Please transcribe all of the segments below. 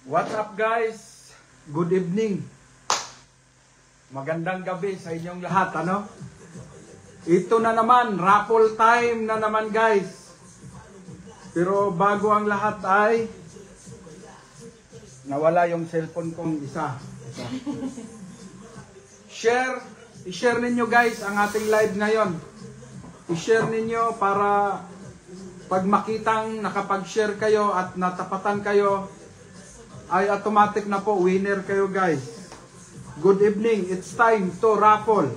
What's up guys? Good evening. Magandang gabi sa inyong lahat, ano? Ito na naman, raffle time na naman guys. Pero bago ang lahat ay nawala yung cellphone kong isa. I-share ninyo guys ang ating live ngayon. I-share ninyo para pag makitang nakapag-share kayo at natapatan kayo, ay automatic na po, winner kayo guys. Good evening, it's time to raffle.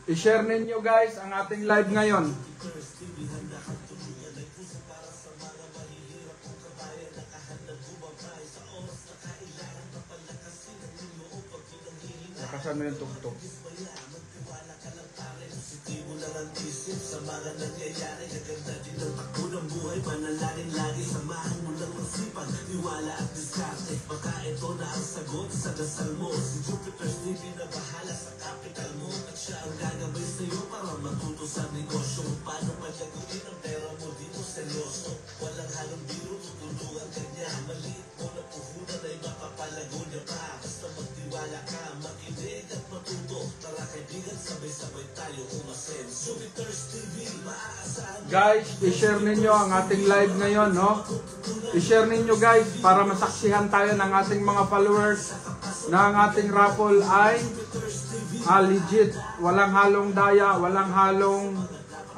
I-share ninyo guys ang ating live ngayon. Nakasan mo yung tugtog. Sa mga nangyayari, gaganda din ang takbo ng buhay. Panalangin lagi, samahan mo lang ng sipag, tiwala at diskarte. Baka ito na ang sagot sa dasal mo. Si Jupiter's TV na bahala sa capital mo, at siya ang gagabay sa'yo para matuto sa negosyo. Paano paglaguin ang pera mo, di mo seryoso. Walang halong biro, tutulungan ka niya. Maliit mo na puhunan ay makapalago niya pa. Basta magtiwala ka, makinig at matuto. Tara kaibigan, sabay-sabay tayo umasen. Jupiter's TV, maaasahan. Guys, i-share ninyo ang ating live ngayon, no? I-share ninyo guys para masaksihan tayo ng ating mga followers na ang ating raffle ay legit. Walang halong daya, walang halong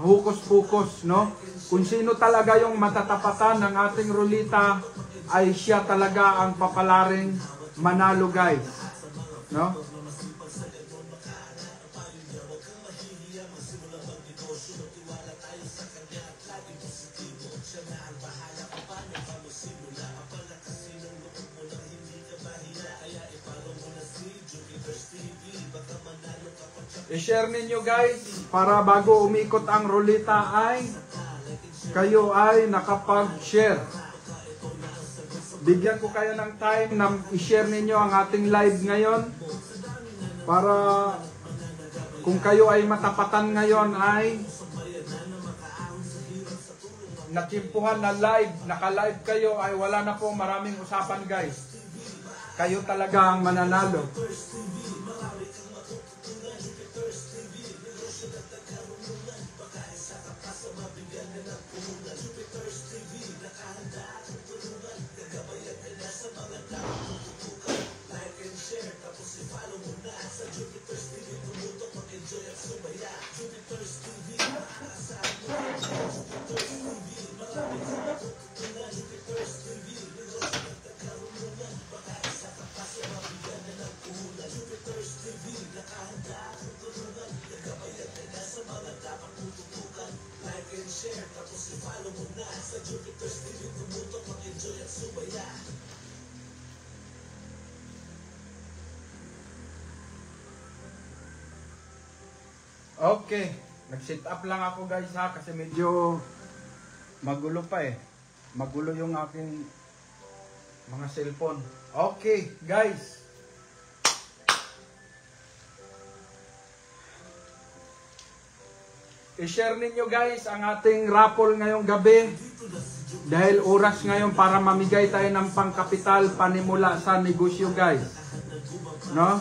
hukus-pukus, no? Kung sino talaga yung matatapatan ng ating rulita ay siya talaga ang papalaring manalo guys, no? I-share ninyo guys para bago umikot ang rulita ay kayo ay nakapag-share. Bigyan ko kayo ng time na i-share ninyo ang ating live ngayon para kung kayo ay matapatan ngayon ay nakimpuhan na live, naka-live kayo ay wala na po maraming usapan guys. Kayo talaga ang mananalo. Okay, nag-set up lang ako guys ha kasi medyo magulo pa eh. Magulo yung aking mga cellphone. Okay, guys. I-share ninyo guys ang ating raffle ngayong gabi dahil oras ngayon para mamigay tayo ng pangkapital panimula sa negosyo guys. No?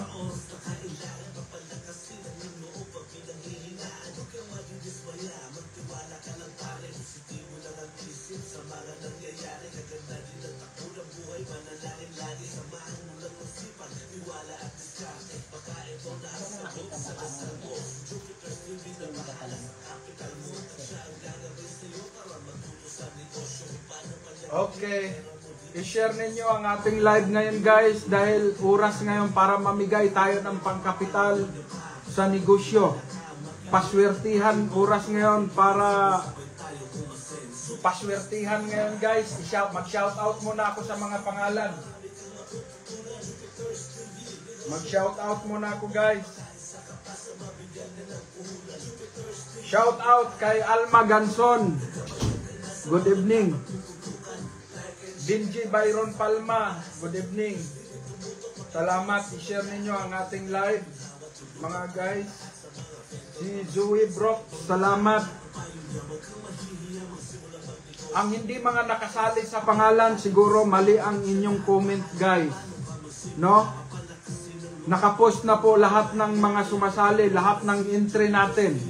Okay, i-share ninyo ang ating live ngayon guys dahil oras ngayon para mamigay tayo ng pangkapital sa negosyo. Paswertihan oras ngayon para paswertihan ngayon guys. Mag-shout out muna ako sa mga pangalan. Mag-shoutout muna ako, guys. Shoutout kay Alma Ganson. Good evening. Dingy Byron Palma. Good evening. Salamat. I-share ninyo ang ating live, mga guys. Si Zoe Brock. Salamat. Ang hindi mga nakasali sa pangalan, siguro mali ang inyong comment, guys. No? Nakapost na po lahat ng mga sumasali, lahat ng entry natin.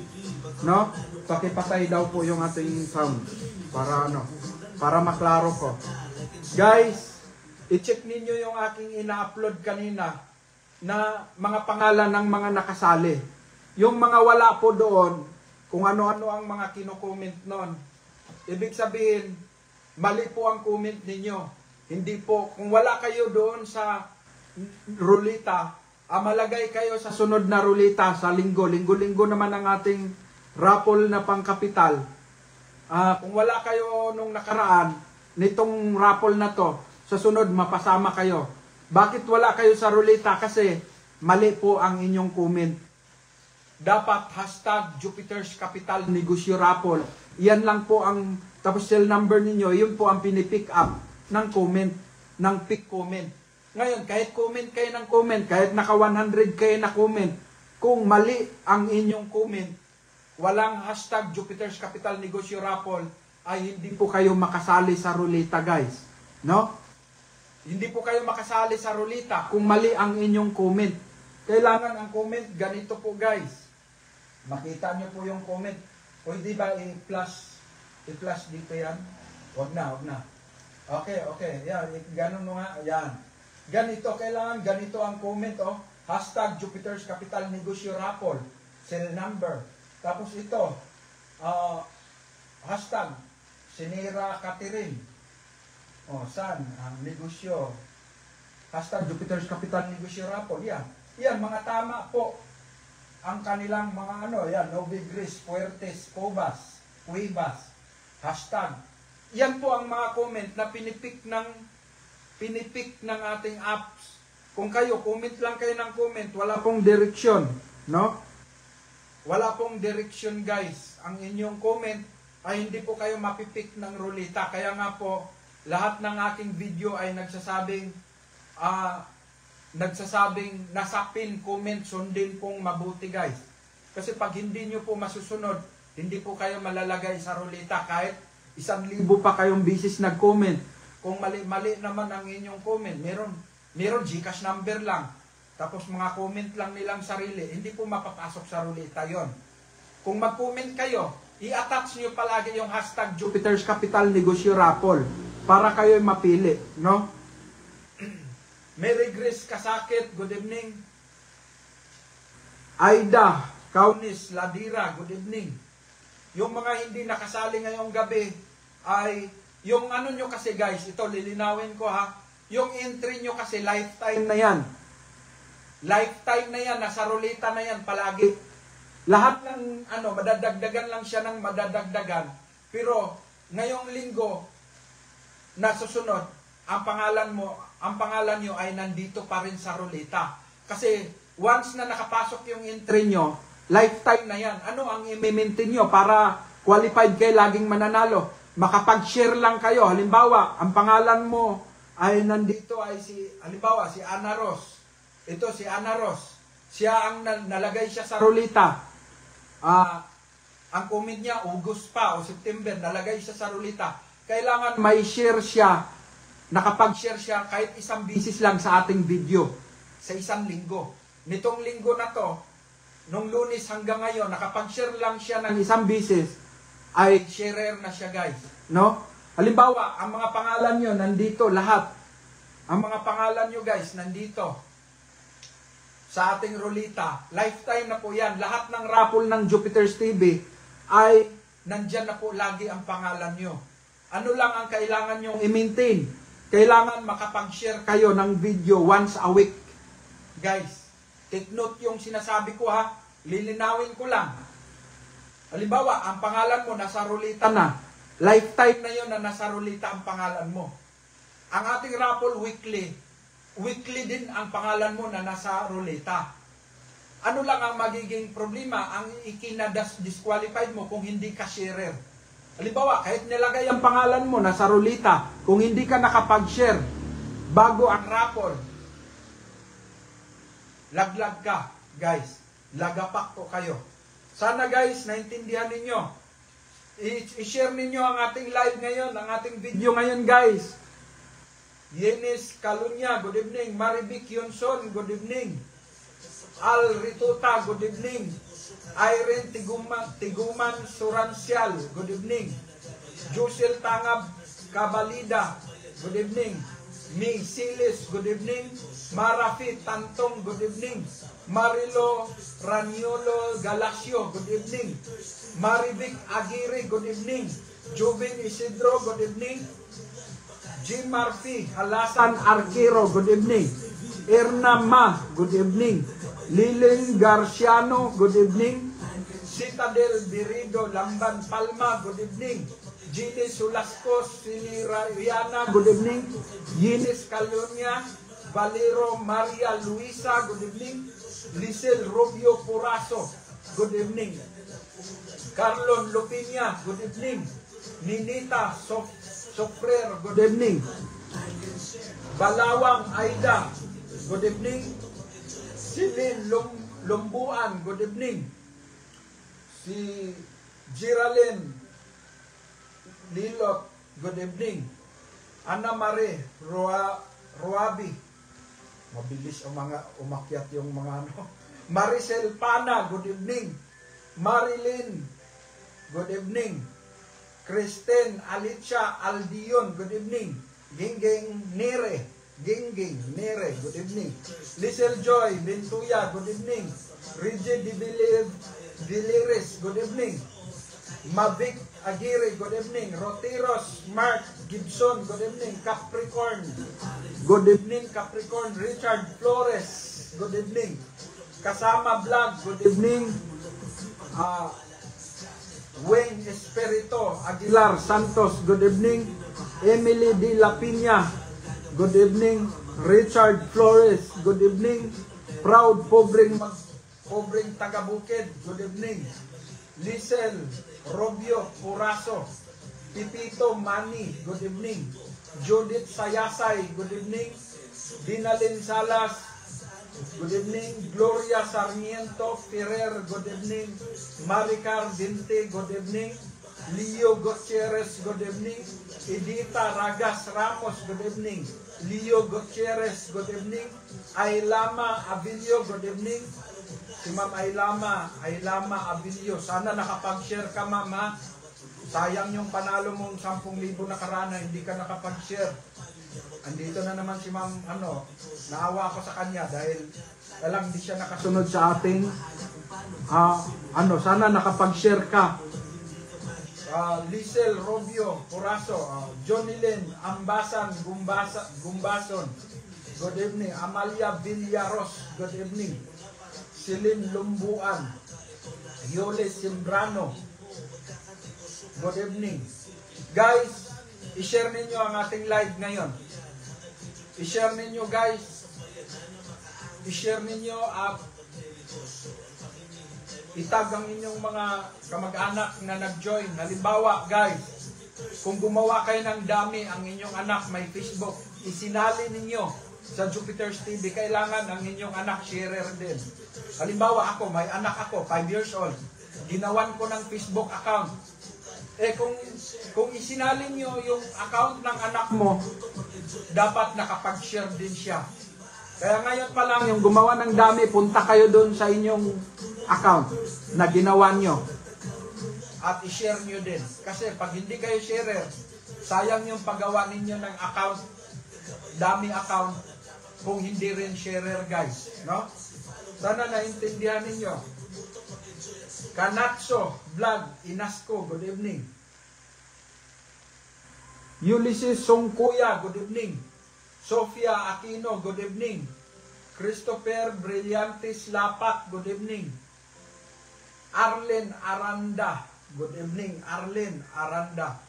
No? Pakipatay daw po yung ating sound para para maklaro ko. Guys, i-check ninyo yung aking ina-upload kanina na mga pangalan ng mga nakasali. Yung mga wala po doon, kung ano-ano ang mga kino-comment noon, ibig sabihin, mali po ang comment ninyo. Hindi po, kung wala kayo doon sa rulita, malagay kayo sa sunod na rulita sa linggo. Linggo-linggo naman ang ating raffle na pangkapital. Kung wala kayo nung nakaraan, nitong raffle na to, sa sunod mapasama kayo. Bakit wala kayo sa rulita? Kasi mali po ang inyong comment. Dapat hashtag Jupiter's Capital Negosyo Raffle. Yan lang po ang, tapos cell number ninyo, yun po ang pinipick up ng comment, ng pick comment. Ngayon, kahit comment kayo ng comment, kahit naka 100 kayo na comment, kung mali ang inyong comment, walang hashtag Jupiter's Capital Negosyo Raffle, ay hindi po kayo makasali sa rulita, guys. No? Hindi po kayo makasali sa rulita kung mali ang inyong comment. Kailangan ang comment, ganito po, guys. Makita nyo po yung comment. Pwede ba i-plus dito yan? Huwag na. Okay. Yan, ganun mo nga. Yan. Ganito, kailangan ganito ang comment, oh. Hashtag Jupiter's Capital Negosyo Raffle. Cell number. Tapos ito, hashtag Sinira Catherine. Saan? Negosyo. Hashtag Jupiter's Capital Negosyo Raffle. Yan, mga tama po. Ang kanilang mga Novigris, Puertes, Cobas, Cuevas, hashtag. Yan po ang mga comment na pinipick ng ating apps. Kung kayo, comment lang kayo ng comment, wala pong direksyon, no? Wala pong direksyon, guys. Ang inyong comment ay hindi po kayo mapipick ng rulita. Kaya nga po, lahat ng aking video ay nagsasabing nasa pin comment, sundin pong mabuti, guys. Kasi pag hindi nyo po masusunod, hindi po kayo malalagay sa rulita. Kahit 1,000 pa kayong bisis nag-comment. Kung mali naman ang inyong comment, meron Gcash number lang. Tapos mga comment lang nilang sarili, hindi po mapapasok sa rulita yon. Kung mag-comment kayo, i-attach nyo palagi yung hashtag Jupiter's Capital Negosyo Raffle para kayo mapili, no? Mary Grace Kasakit, good evening. Aida Kaunis Ladira, good evening. Yung mga hindi nakasali ngayong gabi ay yung nyo kasi, guys, ito lilinawin ko, ha. Yung entry nyo kasi lifetime na yan. Lifetime na yan, nasa rulita na yan palagi. Lahat ng madadagdagan lang siya ng madadagdagan. Pero ngayong linggo na susunod, ang pangalan nyo ay nandito pa rin sa rulita. Kasi once na nakapasok yung entry nyo, lifetime na yan. Ano ang i-maintain nyo para qualified kayo laging mananalo? Makapag-share lang kayo. Halimbawa, ang pangalan mo ay nandito ay si Ana Ros. Ito si Ana Ros. Siya ang nalagay siya sa rulita. Ang comment niya, August pa o September, nalagay siya sa rulita. Kailangan may share siya. Nakapag-share siya kahit isang bisis lang sa ating video. Sa isang linggo. Nitong linggo na to, nung Lunes hanggang ngayon, nakapag-share lang siya ng isang bisis, ay sharer na siya, guys. No? Halimbawa, ang mga pangalan nyo, nandito lahat. Ang mga pangalan nyo, guys, nandito. Sa ating rulita. Lifetime na po yan. Lahat ng raffle ng Jupiter's TV ay nandyan na po lagi ang pangalan nyo. Ano lang ang kailangan nyo i-maintain? Kailangan makapag-share kayo ng video once a week. Guys, take note yung sinasabi ko, ha. Lilinawin ko lang. Halimbawa, ang pangalan mo nasa rulita na. Lifetime na yon na nasa rulita ang pangalan mo. Ang ating raffle weekly, weekly din ang pangalan mo na nasa ruleta. Ano lang ang magiging problema? Ang disqualified mo kung hindi ka sharer. Halimbawa, kahit nilagay ang pangalan mo nasa ruleta, kung hindi ka nakapag-share bago ang raffle, laglag ka, guys. Lagapak ko kayo. Sana guys, naintindihan ninyo. I-share ninyo ang ating live ngayon, ang ating video ngayon guys. Yenis Kalunya, good evening. Marivic Yonson, good evening. Al Rituta, good evening. Irene Tiguman Suransyal, good evening. Jusel Tangab Kabalida, good evening. Ming Silis, good evening. Marafi Tantong, good evening. Marilo Raniolo Galacio, good evening. Marivic Aguirre, good evening. Jubin Isidro, good evening. Jim Murphy, Alasan Arquero, good evening. Erna Ma, good evening. Liling Garciano, good evening. Citadel Birido Lamban Palma, good evening. Gini Sulascos Sinirayana, good evening. Yinis Calunya, Valero Maria Luisa, good evening. Lisel Rubio Puraso, good evening. Carlon Lupinia, good evening. Ninita Sofrer, good evening. Balawang Aida, good evening. Silin Lumbuan, good evening. Si Giralyn Lilot, good evening. Ana Marie Ruabi, mabilis ang mga umakyat yung mga ano. Maricel Pana, good evening. Marilyn, good evening. Kristen Alicia Aldion, good evening. Gingging Nere, good evening. Lisel Joy Bintuya, good evening. Rigid Biliris, good evening. Mavic Aguirre, good evening. Roteros Mark Gibson, good evening. Capricorn, good evening. Capricorn Richard Flores, good evening. Kasama Vlog, good evening. Wayne Espirito Aguilar Santos, good evening. Emily De La Piña, good evening. Richard Flores, good evening. Proud Pobreng Tagabukid, good evening. Lisel Robio Puraso, Pipito Mani, good evening. Judith Sayasay, good evening. Dinalin Salas, good evening. Gloria Sarmiento Ferrer, good evening. Maricar Dinte, good evening. Leo Gutierrez, good evening. Edita Ragas Ramos, good evening. Leo Gutierrez, good evening. Ailama Abilio, good evening. Si Ma'am Ailama Abilio, sana nakapag-share ka ma'am ha. Sayang yung panalo mong 10,000 nakaraan na hindi ka nakapag-share. Andito na naman si Ma'am, naawa ako sa kanya dahil alam hindi siya nakasunod sa ating sana nakapag-share ka. Lisel Robio Puraso, Jonilyn Ambasan Gumbason, good evening. Amalia Villaros, good evening. Silin Lumbuan, Yole Simbrano, good evening. Guys, i-share ninyo ang ating live ngayon. I-share ninyo guys. I-share ninyo at itag ang inyong mga kamag-anak na nag-join. Halimbawa guys, kung gumawa kayo ng dami ang inyong anak may Facebook, isinali ninyo sa Jupiter's TV, kailangan ang inyong anak sharer din. Halimbawa ako, may anak ako, 5 years old. Ginawan ko ng Facebook account. Kung isinalin nyo yung account ng anak mo, dapat nakapag-share din siya. Kaya ngayon pa lang, yung gumawa ng dami, punta kayo doon sa inyong account na ginawa nyo. At i-share nyo din. Kasi pag hindi kayo sharer, sayang yung paggawa ninyo ng account, dami account, kung hindi rin sharer guys. No? Sana naintindihan ninyo. Kanatso Vlog Inasco, good evening. Ulysses Songkuya, good evening. Sofia Aquino, good evening. Christopher Brillantes Lapat, good evening. Arlen Aranda, good evening. Arlen Aranda.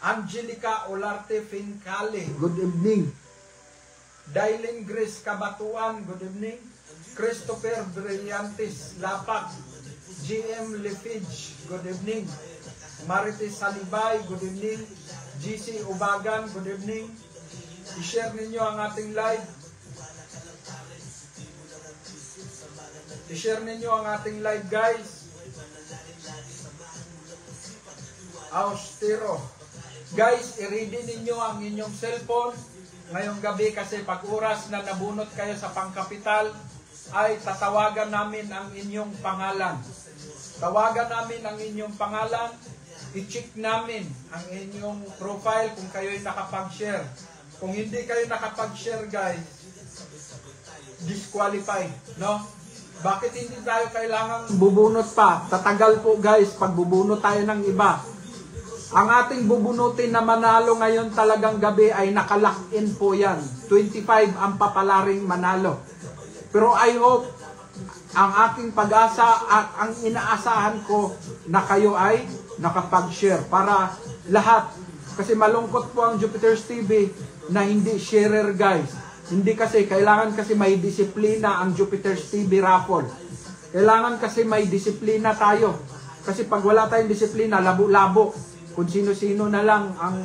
Angelica Olarte Fincale, good evening. Dailin Grace Kabatuan, good evening. Christopher Brillantes Lapag, GM Lefage, good evening. Marites Salibay, good evening. GC Ubagan, good evening. I-share ninyo ang ating live. I-share ninyo ang ating live, guys. Austero. Guys, i-ready ninyo ang inyong cellphone ngayong gabi kasi pag oras na nabunot kayo sa pangkapital ay tatawagan namin ang inyong pangalan. Tawagan namin ang inyong pangalan, i-check namin ang inyong profile kung kayo'y nakapag-share. Kung hindi kayo nakapag-share, guys, disqualified, no? Bakit hindi tayo kailangang bubunot pa? Tatagal po, guys, pag bubunot tayo ng iba. Ang ating bubunutin na manalo ngayon talagang gabi ay nakalock-in po yan. 25 ang papalaring manalo. Pero I hope, ang aking pag-asa at ang inaasahan ko na kayo ay nakapag-share para lahat. Kasi malungkot po ang Jupiter's TV na hindi sharer, guys. Hindi kasi, kailangan kasi may disiplina ang Jupiter's TV raffle. Kailangan kasi may disiplina tayo. Kasi pag wala tayong disiplina, labo-labo. Kung sino-sino na lang ang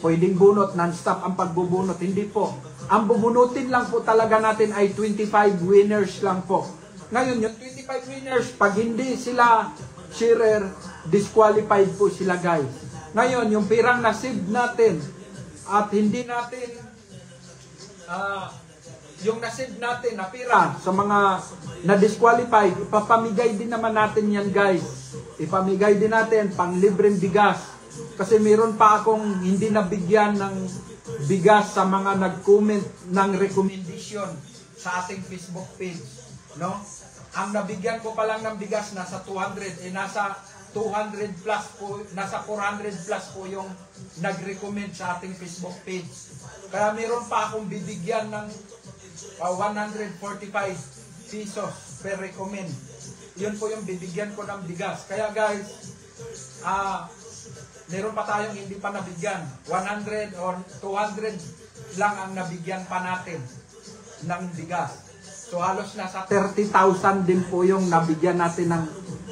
pwedeng bunot, non-stop ang pagbubunot. Hindi po. Ang bubunutin lang po talaga natin ay 25 winners lang po. Ngayon, yung 25 winners, pag hindi sila sharer, disqualified po sila, guys. Ngayon, yung pirang nasib natin at hindi natin yung nasib natin na pira sa mga na-disqualified, ipapamigay din naman natin yan, guys. Ipamigay din natin pang libreng bigas. Kasi meron pa akong hindi nabigyan ng bigas sa mga nag-comment ng recommendation sa ating Facebook page, no? Ang nabigyan ko pa lang ng bigas nasa 200, nasa 200 plus po, nasa 400 plus po yung nag-recommend sa ating Facebook page. Kaya meron pa akong bibigyan ng 145 pesos per recommend. Yun po yung bibigyan ko ng bigas. Kaya guys, meron pa tayong hindi pa nabigyan. 100 or 200 lang ang nabigyan pa natin ng bigas. So halos nasa 30,000 din po yung nabigyan natin ng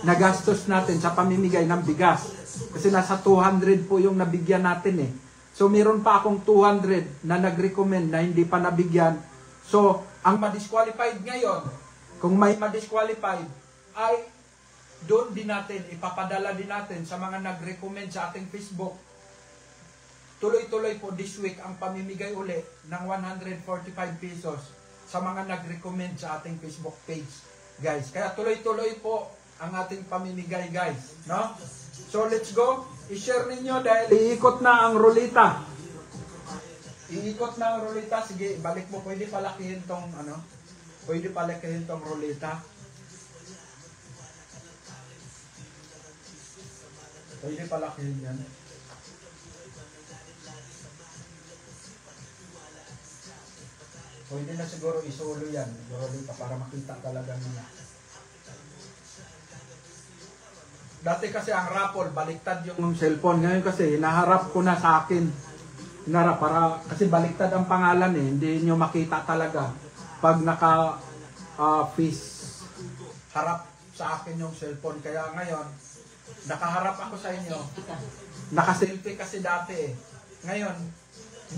nagastos natin sa pamimigay ng bigas. Kasi nasa 200 po yung nabigyan natin eh. So meron pa akong 200 na nag-recommend na hindi pa nabigyan. So ang ma-disqualified ngayon, kung may ma-disqualified, ay doon din natin, ipapadala din natin sa mga nag-recommend sa ating Facebook. Tuloy-tuloy po this week ang pamimigay uli ng 145 pesos sa mga nag-recommend sa ating Facebook page, guys. Kaya tuloy-tuloy po ang ating pamimigay, guys, no? So let's go. I-share ninyo dahil iikot na ang rulita. Iikot na ang rulita. Sige, balik mo. Pwede palakihin tong pwede palakihin tong rulita. Pwede palakihin yan. Pwede na siguro isolo yan. Rulita para makita talaga nila. Dati kasi ang raffle, baliktad yung cellphone. Ngayon kasi, hinaharap ko na sa akin. Hinarap para, kasi baliktad ang pangalan eh. Hindi nyo makita talaga. Pag naka-face harap sa akin yung cellphone. Kaya ngayon, nakaharap ako sa inyo. Naka-selfie kasi dati eh. Ngayon,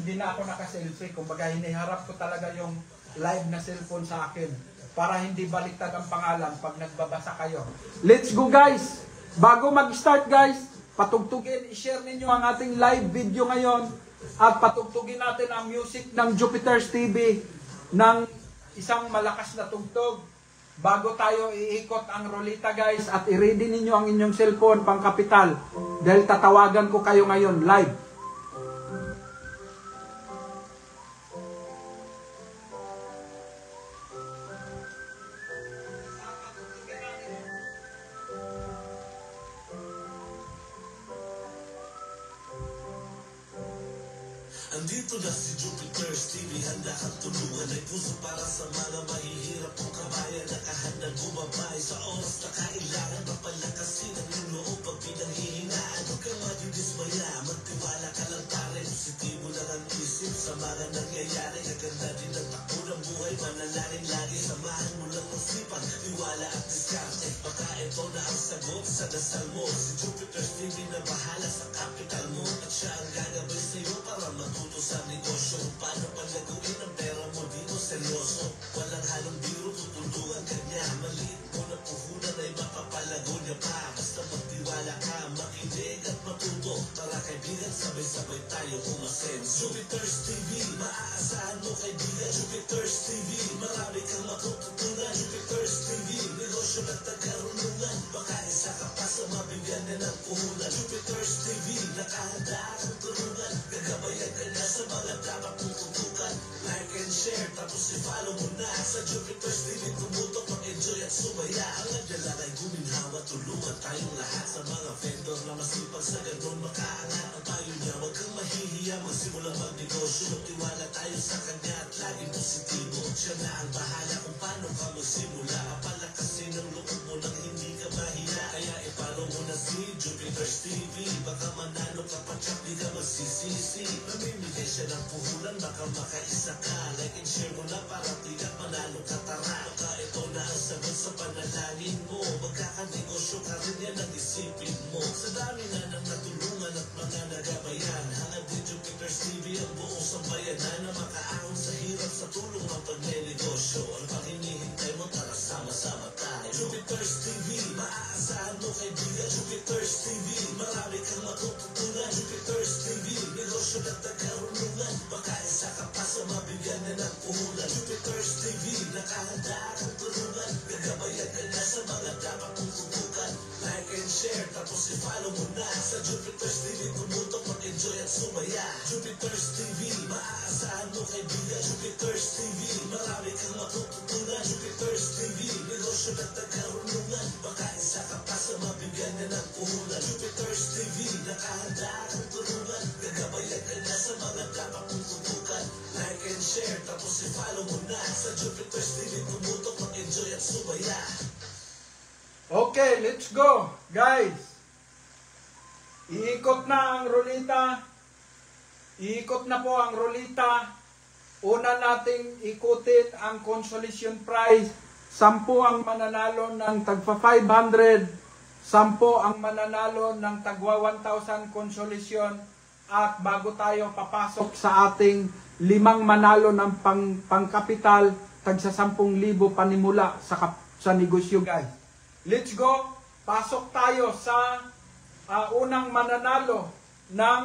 hindi na ako naka-selfie. Kumbaga, hiniharap ko talaga yung live na cellphone sa akin. Para hindi baliktad ang pangalan pag nagbabasa kayo. Let's go, guys! Bago mag-start, guys, patugtugin, i-share ninyo ang ating live video ngayon at patugtugin natin ang music ng Jupiter's TV ng isang malakas na tugtog bago tayo iikot ang rulita, guys, at i-ready ninyo ang inyong cellphone pang kapital dahil tatawagan ko kayo ngayon live. Andito na si Jupiter's TV, handa kang tulungan. Ay puso para sa mga mahihirap kong kabayan. Nakahandang bumabay sa oras na kailangan. Mapalakasin ang iyong loob pag pinanghihingaan. Huwag kang madidismaya, magtiwala ka lang pare. Positibo lang ang isip sa mga nangyayari. Kaganda din ang takbo ng buhay, manalangin lagi. Samahan mo lang ang sipag, tiwala at diskarte. Baka ito na ang sagot sa dasal mo. Si Jupiter's TV na bahala sa kapital mo. At siya ang gagabay sa'yo para matuto sa negosyo. Paano palaguin ang pera mo, di mo seryoso. Walang halong biro, tutulungan ka niya. Maliit mo na puhunan ay mapapalago niya pa. Basta magtiwala ka, makinig at matuto. Para kaibigan, sabay-sabay tayo umasenso. Jupiter's TV, maaasahan mo kaibigan. Jupiter's TV, marami kang matututunan. Jupiter's TV, negosyo na tagarunungan. Baka isa ka pa sa mabigyan niya ng puhunan. Jupiter's TV, nakahanda akong tulungan. Gagabayan ka na sa mga dapat mong tutukan. Like and share, tapos i-follow mo na. Sa Jupiter's TV, tumutok, mag-enjoy at sumaya. Ang adya lang ay guminhawa, tulungan tayong lahat. Sa mga vendor na masipag sa ganun makaangat. Ang payo niya, huwag kang mahihiya, magsimulang magnegosyo. Magtiwala tayo sa kanya at laging positibo. Siya na ang bahala kung paano ka magsimula. Apalakasin ang loob mo nang hindi ka mahiya. Kaya i-follow mo na si Jupiter's TV. Baka manalo ka pa, tsak di ka magsisisi. Namimigay siya ng puhunan, baka makaisa ka. Like and share mo na para tiyak manalo ka, tara. Baka ito na ang sagot sa panalangin mo. Magkakanegosyo ka rin yan ang isipin mo. Sa dami na ng natulungan at mga nagabayan. Hangad din Jupiter's TV ang buong sambayanan na makaahon sa hirap sa tulong ng pagnenegosyo. Ang pang hinihintay mo, tara sama-sama tayo. Jupiter's TV, maaasahan mo kaibigan. Jupiter's TV, marami kang matututunan. Jupiter's TV, negosyo na tagarunungan. Baka isa ka pa sa mabigyan na ng puhunan. Jupiter's TV, nakahanda kang tulungan. Gagabayan ka na sa mga dapat mong tutukan. Like and share, tapos i-follow mo na. Sa Jupiter's TV, tumutok, mag-enjoy at sumaya. Jupiter's TV, maaasahan mo kaibigan. Jupiter's TV, marami kang matututunan. Jupiter's TV, negosyo na tagarunungan. Baka isa ka pa sa mabigyan na ng puhunan. Jupiter's TV, nakahanda kang tulungan. Gagabayan ka na sa mga dapat mong tutukan. Like and share, tapos i-follow mo na. Sa Jupiter's TV, tumutok, mag-enjoy at sumaya. Okay, let's go, guys. Iikot na ang rulita. Iikot na po ang rulita. Una nating ikutin ang consolation prize. 10 ang mananalo ng tagpa 500. 10 ang mananalo ng tagwa 1,000 consolation. At bago tayo papasok sa ating 5 manalo ng pangkapital, tagsa 10,000 panimula sa negosyo, guys. Let's go. Pasok tayo sa unang mananalo ng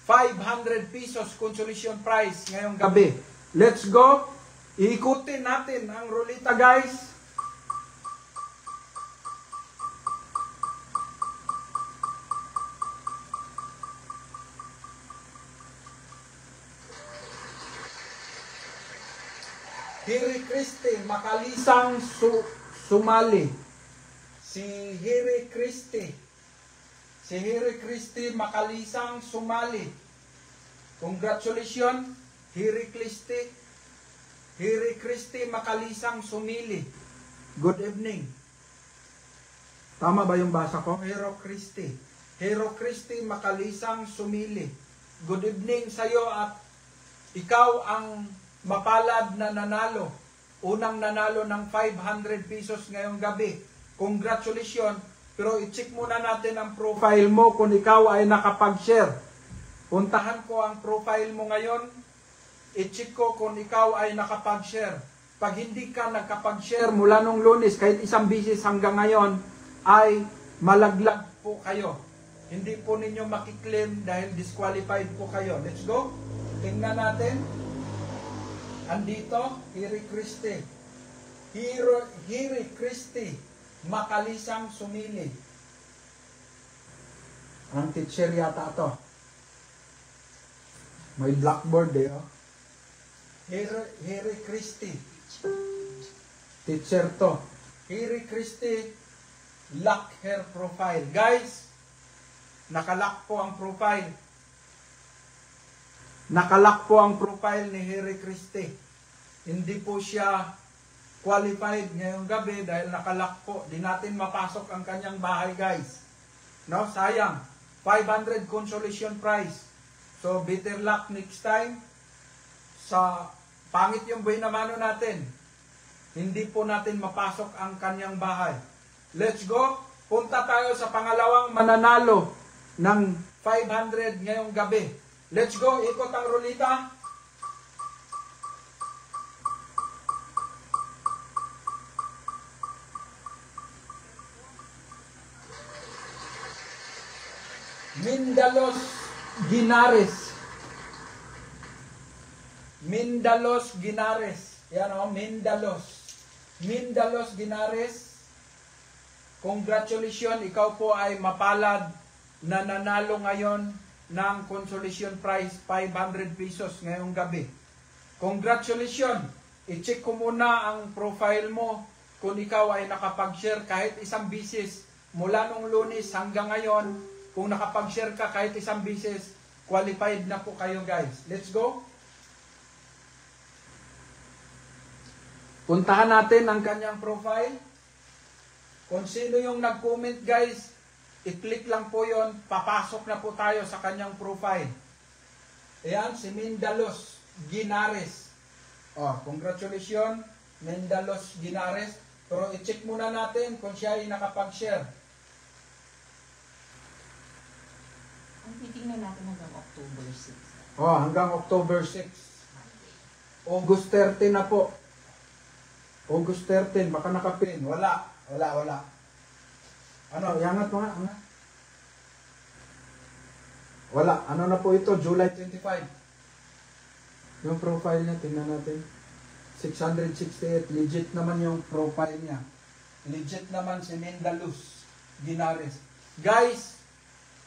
500 pesos consolation prize ngayong gabi. Let's go. Iikutin natin ang rulita, guys. Hiri Christie, makalisang sumali. Si Hiri Christie. Si Hiri Christie, makalisang sumali. Congratulations, Hiri Christie. Hiri Christie, makalisang sumili. Good evening. Tama ba yung basa ko? Hero Christie. Hero Christie, makalisang sumili. Good evening sa'yo at ikaw ang mapalad na nanalo. Unang nanalo ng 500 pesos ngayong gabi. Congratulations. Pero i-check muna natin ang profile mo kung ikaw ay nakapag-share. Puntahan ko ang profile mo ngayon. I-check ko kung ikaw ay nakapag-share. Pag hindi ka nakapag-share mula nung Lunes, kahit isang bisis hanggang ngayon, ay malaglag po kayo. Hindi po ninyo makiklaim dahil disqualified po kayo. Let's go. Tingnan natin. Andito, Hiri Christie. Hiri Christie, makalisang sumili. Ang teacher yata ito. May blackboard eh. Oh. Hiri Christie. Teacher to. Hiri Christie, lock her profile. Guys, nakalock po ang profile. Nakalock po ang profile ni Harry Christie. Hindi po siya qualified ngayong gabi dahil nakalock po. Di natin mapasok ang kanyang bahay, guys. No, sayang. 500 consolation prize. So, better luck next time. Sa pangit yung buhay na mano natin, hindi po natin mapasok ang kanyang bahay. Let's go. Punta tayo sa pangalawang mananalo ng 500 ngayong gabi. Let's go. Ikot ang rulita. Mindalos Ginares. Mindalos Ginares. Yan o, Mindalos. Mindalos Ginares. Congratulations, ikaw po ay mapalad na nanalo ngayon ng consolation prize 500 pesos ngayong gabi. Congratulations. I-check ko muna ang profile mo kung ikaw ay nakapag-share kahit isang bisis mula nung Lunes hanggang ngayon. Kung nakapag-share ka kahit isang bisis, qualified na po kayo, guys. Let's go. Puntahan natin ang kanyang profile. Kung sino yung nag-comment, guys, i-click lang po yon. Papasok na po tayo sa kanyang profile. Ayan, si Mindalos Ginares. Oh, congratulations, Mindalos Ginares. Pero i-check muna natin kung siya ay nakapag-share. Ang titingnan natin hanggang October 6. Oh, hanggang October 6. August 30 na po. August 13, baka nakapin. Wala. Ano, iangat mo nga. Angat. Wala. Ano na po ito? July 25. Yung profile niya, tingnan natin. 668. Legit naman yung profile niya. Legit naman si Mindalos Ginares. Guys,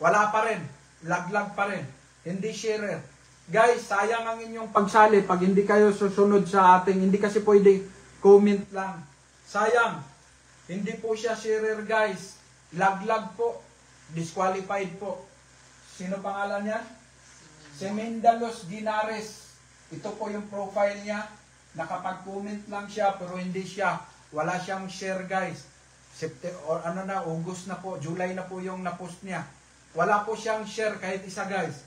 wala pa rin. Laglag pa rin. Hindi sharer. Guys, sayang ang inyong pagsali pag hindi kayo susunod sa ating, hindi kasi pwede comment lang. Sayang. Hindi po siya sharer, guys. Laglag po. Disqualified po. Sino pangalan niya? Si Mindalos Ginares. Ito po yung profile niya. Nakapag-comment lang siya pero hindi siya. Wala siyang share, guys. August na po. July na po yung na-post niya. Wala po siyang share kahit isa, guys.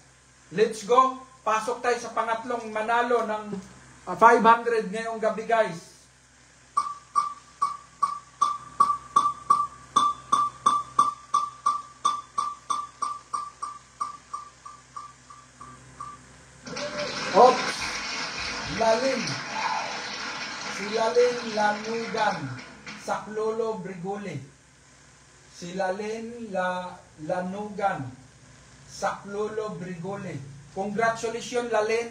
Let's go. Pasok tayo sa pangatlong manalo ng 500 ngayong gabi, guys. Oops. Lalim. Si Lalim Lanugan. Saklolo Brigoli. Si Lalim Lanugan. Saklolo Brigoli. Congratulations, Lalim.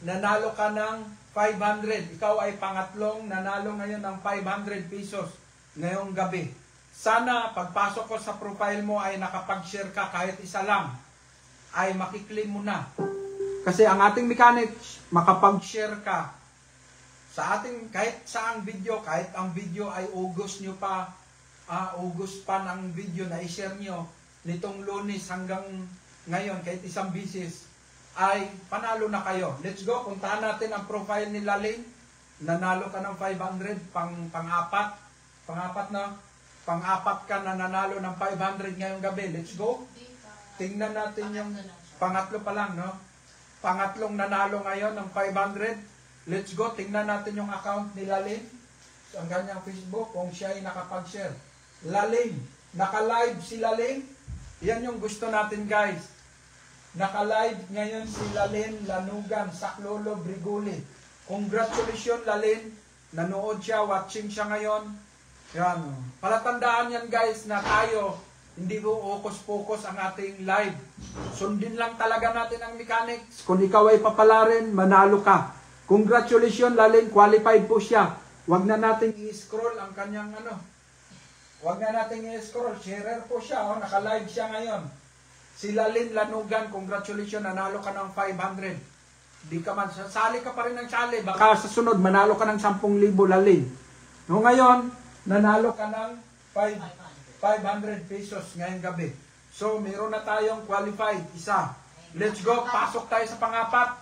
Nanalo ka ng 500. Ikaw ay pangatlong nanalo ngayon ng 500 pesos ngayong gabi. Sana pagpasok ko sa profile mo ay nakapag-share ka kahit isa lang. Ay makiklim mo na. Kasi ang ating mechanics, makapag-share ka sa ating kahit saang video, kahit ang video ay August nyo pa, August pa ng video na i-share nyo nitong Lunes hanggang ngayon, kahit isang bisis, ay panalo na kayo. Let's go, puntahan natin ang profile ni Lalim. Nanalo ka ng 500, pang-apat. Pang-apat na, pang-apat ka na nanalo ng 500 ngayong gabi. Let's go. Tingnan natin yung pangatlo pa lang, no? Pangatlong nanalo ngayon ng 500. Let's go, tingnan natin yung account ni Lalim. Ang kanyang Facebook, kung siya ay nakapag-share. Lalim, naka-live si Lalim. Yan yung gusto natin, guys. Naka-live ngayon si Lalim Lanugan, Saklolo Brigoli. Congratulations, Lalim. Nanood siya, watching siya ngayon. Yan. Palatandaan yan, guys, na tayo, hindi po focus ang ating live. Sundin lang talaga natin ang mechanics. Kung ikaw ay papalarin, manalo ka. Congratulations, Lalim. Qualified po siya. Huwag na natin i-scroll ang kanyang Huwag na natin i-scroll. Sharer po siya. Naka-live siya ngayon. Si Lalim Lanugan, congratulations. Nanalo ka ng 500. Di ka man. Sali ka pa rin ng sali. Baka sa sunod, manalo ka ng 10,000, Lalim. No, ngayon, nanalo ka ng 500 pesos ngayong gabi. So, meron na tayong qualified. Isa. Let's go. Pasok tayo sa pangapat.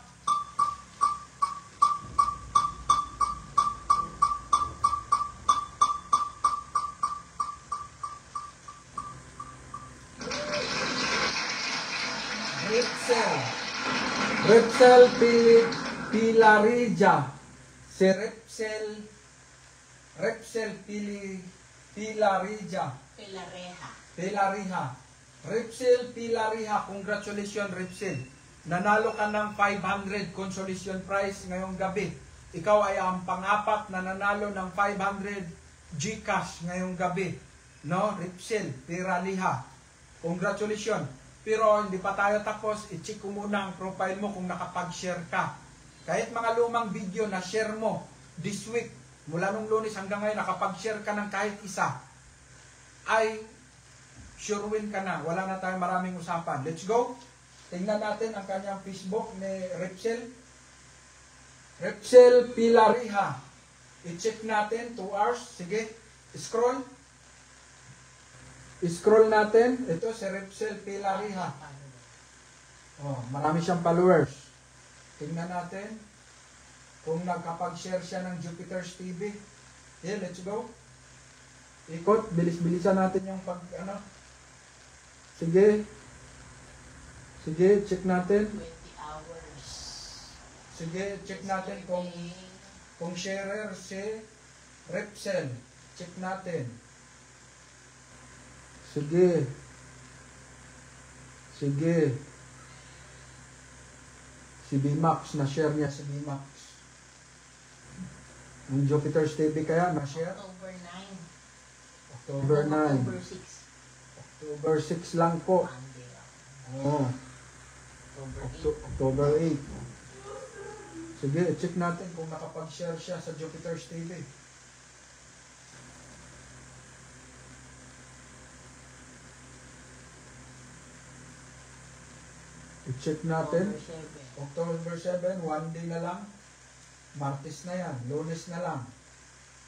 Repsel Pilarija. Si Repsel Pilarija. Pilariha. Repsel Pilariha, congratulations Repsel. Nanalo ka ng 500 consolation prize ngayong gabi. Ikaw ay ang pang-apat na nanalo ng 500 GCash ngayong gabi. No, Repsel Pilariha. Congratulations. Pero hindi pa tayo tapos, i-check ko muna ang profile mo kung nakapag-share ka. Kahit mga lumang video na share mo this week, mula nung Lunes hanggang ngayon, nakapag-share ka ng kahit isa, ay sure win ka na. Wala na tayong maraming usapan. Let's go. Tingnan natin ang kanyang Facebook ni Repsel. Repsel Pilariha. I-check natin, 2 hours. Sige, scroll. Scroll natin. Ito si Repsel Pilariha. Oh, marami siyang followers. Tingnan natin kung nagkapag-share siya ng Jupiter's TV. Yeah, let's go. Ikot, bilis-bilisan natin yung ano. Sige. Sige, check natin. 20 hours. Sige, check natin kung sharer si Repsel. Check natin. Sige. Sige. Si B-Max, na-share niya si B-Max. Yung Jupiter's TV kaya, na-share? October 9. October 9. October 6. October 6 lang po. Monday. Oo. October 8. October 8. Sige, check natin kung nakapag-share siya sa Jupiter's TV. I-check natin. October 7, one day na lang. Martes na yan. Lunes na lang.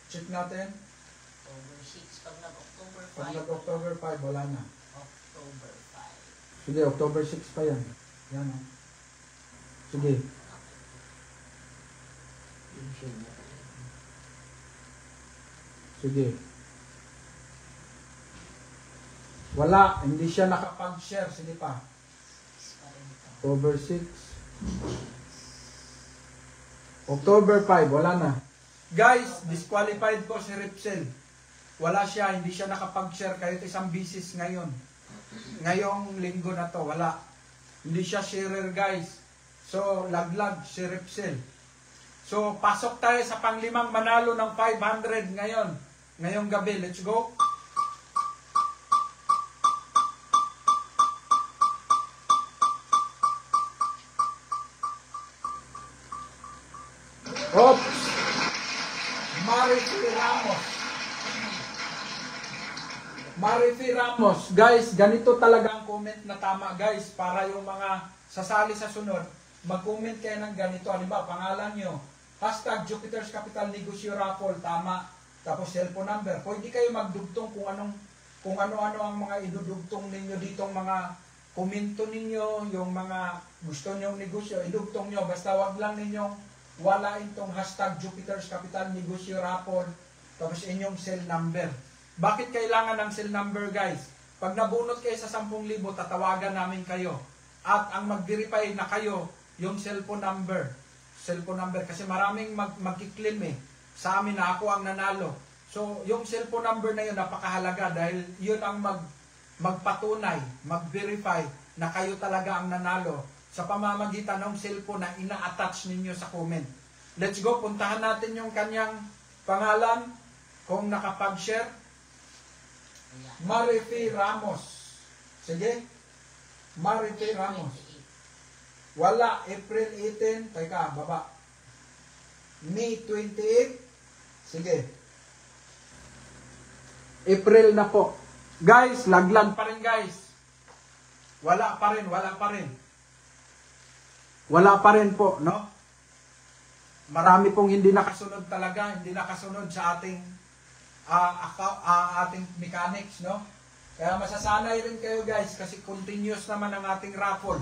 Check natin. October 6. Pag nag-October 5. Pag nag-October 5, wala na. October 5. Sige, October 6 pa yan. Yan o. Sige. Sige. Wala. Hindi siya nakapag-share. Sige pa. October 6. October 5. Wala na. Guys, disqualified po si Repsel. Wala siya. Hindi siya nakapag-share kahit isang bisis ngayon. Ngayong linggo na to. Wala. Hindi siya sharer guys. So, laglag si Repsel. So, pasok tayo sa panglimang manalo ng 500 ngayon. Ngayong gabi. Let's go. Oops! Marifi Ramos. Marifi Ramos. Guys, ganito talaga ang comment na tama guys. Para yung mga sasali sa sunod, mag-comment kayo ng ganito. Halimbawa, pangalan nyo. Hashtag Jupiter's Capital Negosyo Raffle. Tama. Tapos cellphone number. Pwede kayo magdugtong kung ano-ano ang mga idudugtong ninyo ditong mga komento ninyo, yung mga gusto nyong negosyo, idugtong nyo. Basta wag lang ninyong wala itong hashtag Jupiter's Capital Negosyo Raffle, tapos inyong cell number. Bakit kailangan ng cell number guys? Pag nabunot kayo sa 10,000, tatawagan namin kayo. At ang mag-verify na kayo, yung cellphone number. Cellphone number, kasi maraming mag-claim sa amin na ako ang nanalo. So, yung cellphone number na yun, napakahalaga dahil yun ang magpatunay, mag-verify na kayo talaga ang nanalo sa pamamagitan ng cellphone na ina-attach ninyo sa comment. Let's go, puntahan natin yung kanyang pangalan kung nakapag-share. Marifi Ramos. Sige. Marifi Ramos. Wala. April 18. Teka, baba. May 28. Sige. April na po. Guys, laglag pa rin guys. Wala pa rin, wala pa rin. Wala pa rin po, no? Marami pong hindi nakasunod talaga, hindi nakasunod sa ating ating mechanics, no? Kaya masasanay rin kayo guys kasi continuous naman ang ating raffle.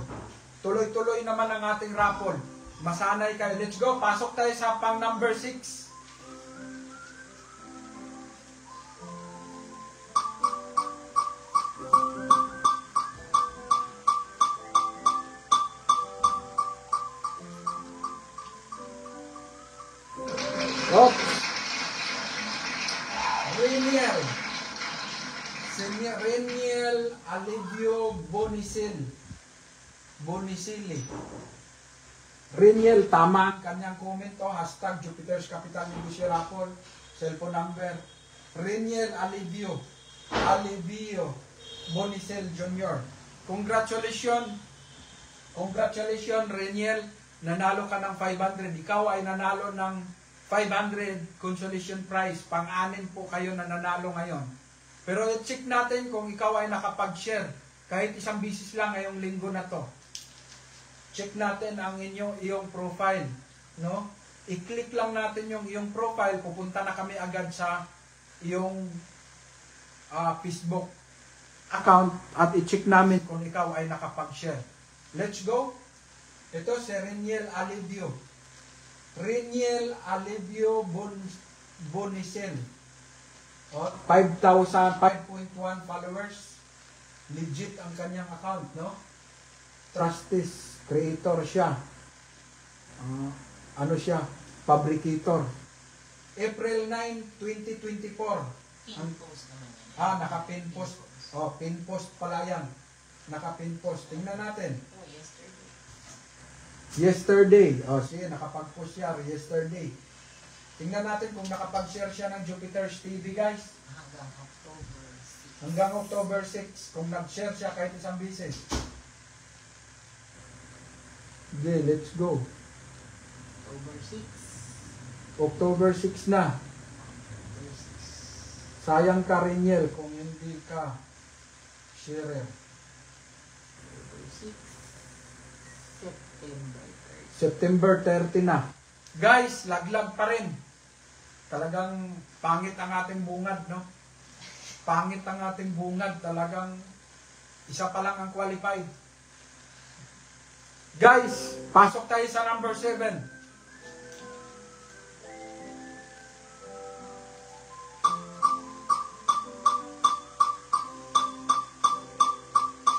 Tuloy-tuloy naman ang ating raffle. Masanay kayo. Let's go, pasok tayo sa pang number 6. Oops. Reniel. Reniel Alivio Bonicili. Reniel, tama ang kanyang comment o. Hashtag Jupiter's Capital Negosyo Rapol. Cellphone number. Reniel Alivio Bonicil Jr. Congratulations, Reniel. Nanalo ka ng 500. Ikaw ay nanalo ng 500 consolation prize. Pang-anim po kayo na nanalo ngayon. Pero check natin kung ikaw ay nakapag-share. Kahit isang bisis lang ngayong linggo na to. Check natin ang iyong profile. No? I-click lang natin yung iyong profile. Pupunta na kami agad sa iyong Facebook account at i-check namin kung ikaw ay nakapag-share. Let's go. Ito si Reniel Alivio. Reniel Alivio Bonicil. 5.1 followers. Legit ang kanyang account, no? Trusties, creator siya. Ano siya? Fabricator. April 9, 2024. Pin post naman yan. Naka-pin post. Pin post pala yan. Naka-pin post. Tingnan natin. Yesterday. Sige, nakapag-post siya yesterday. Tingnan natin kung nakapag-share siya ng Jupiter's TV, guys. Hanggang October 6. Kung nag-share siya kahit isang bisis. Okay, let's go. October 6 na. Sayang ka, Reniel, kung hindi ka sharer. September 30 na. Guys, laglag pa rin. Talagang pangit ang ating bungad, no? Pangit ang ating bungad. Talagang isa pa lang ang qualified. Guys, pasok tayo sa number 7.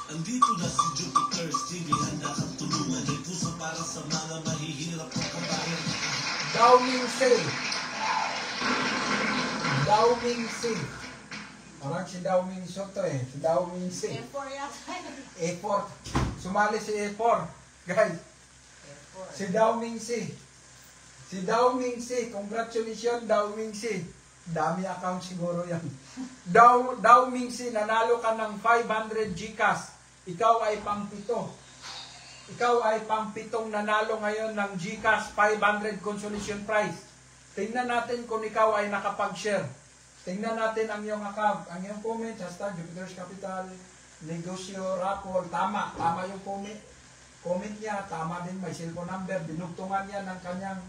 Andito na si Jupiter's TV, handa kang tulungan. May puso para sa mga mahihirap ang kabayan. Downing C. Parang si Downing Soto eh. Si Downing C. A4 yata. A4. Sumali si A4. Guys. A4. Si Downing C. Si Downing C. Congratulations, Downing C. Dami account siguro yan. Downing C. Nanalo ka ng 500 GCash. Ikaw ay pang-pito. Ikaw ay pang-pitong nanalo ngayon ng GCash 500 consolation prize. Tingnan natin kung ikaw ay nakapag-share. Tingnan natin ang iyong account, ang iyong comment, hashtag Jupiter's Capital, Negosyo, Rapol. Tama yung comment. Comment niya, tama din, may cellphone number. Dinugtungan niya ng kanyang,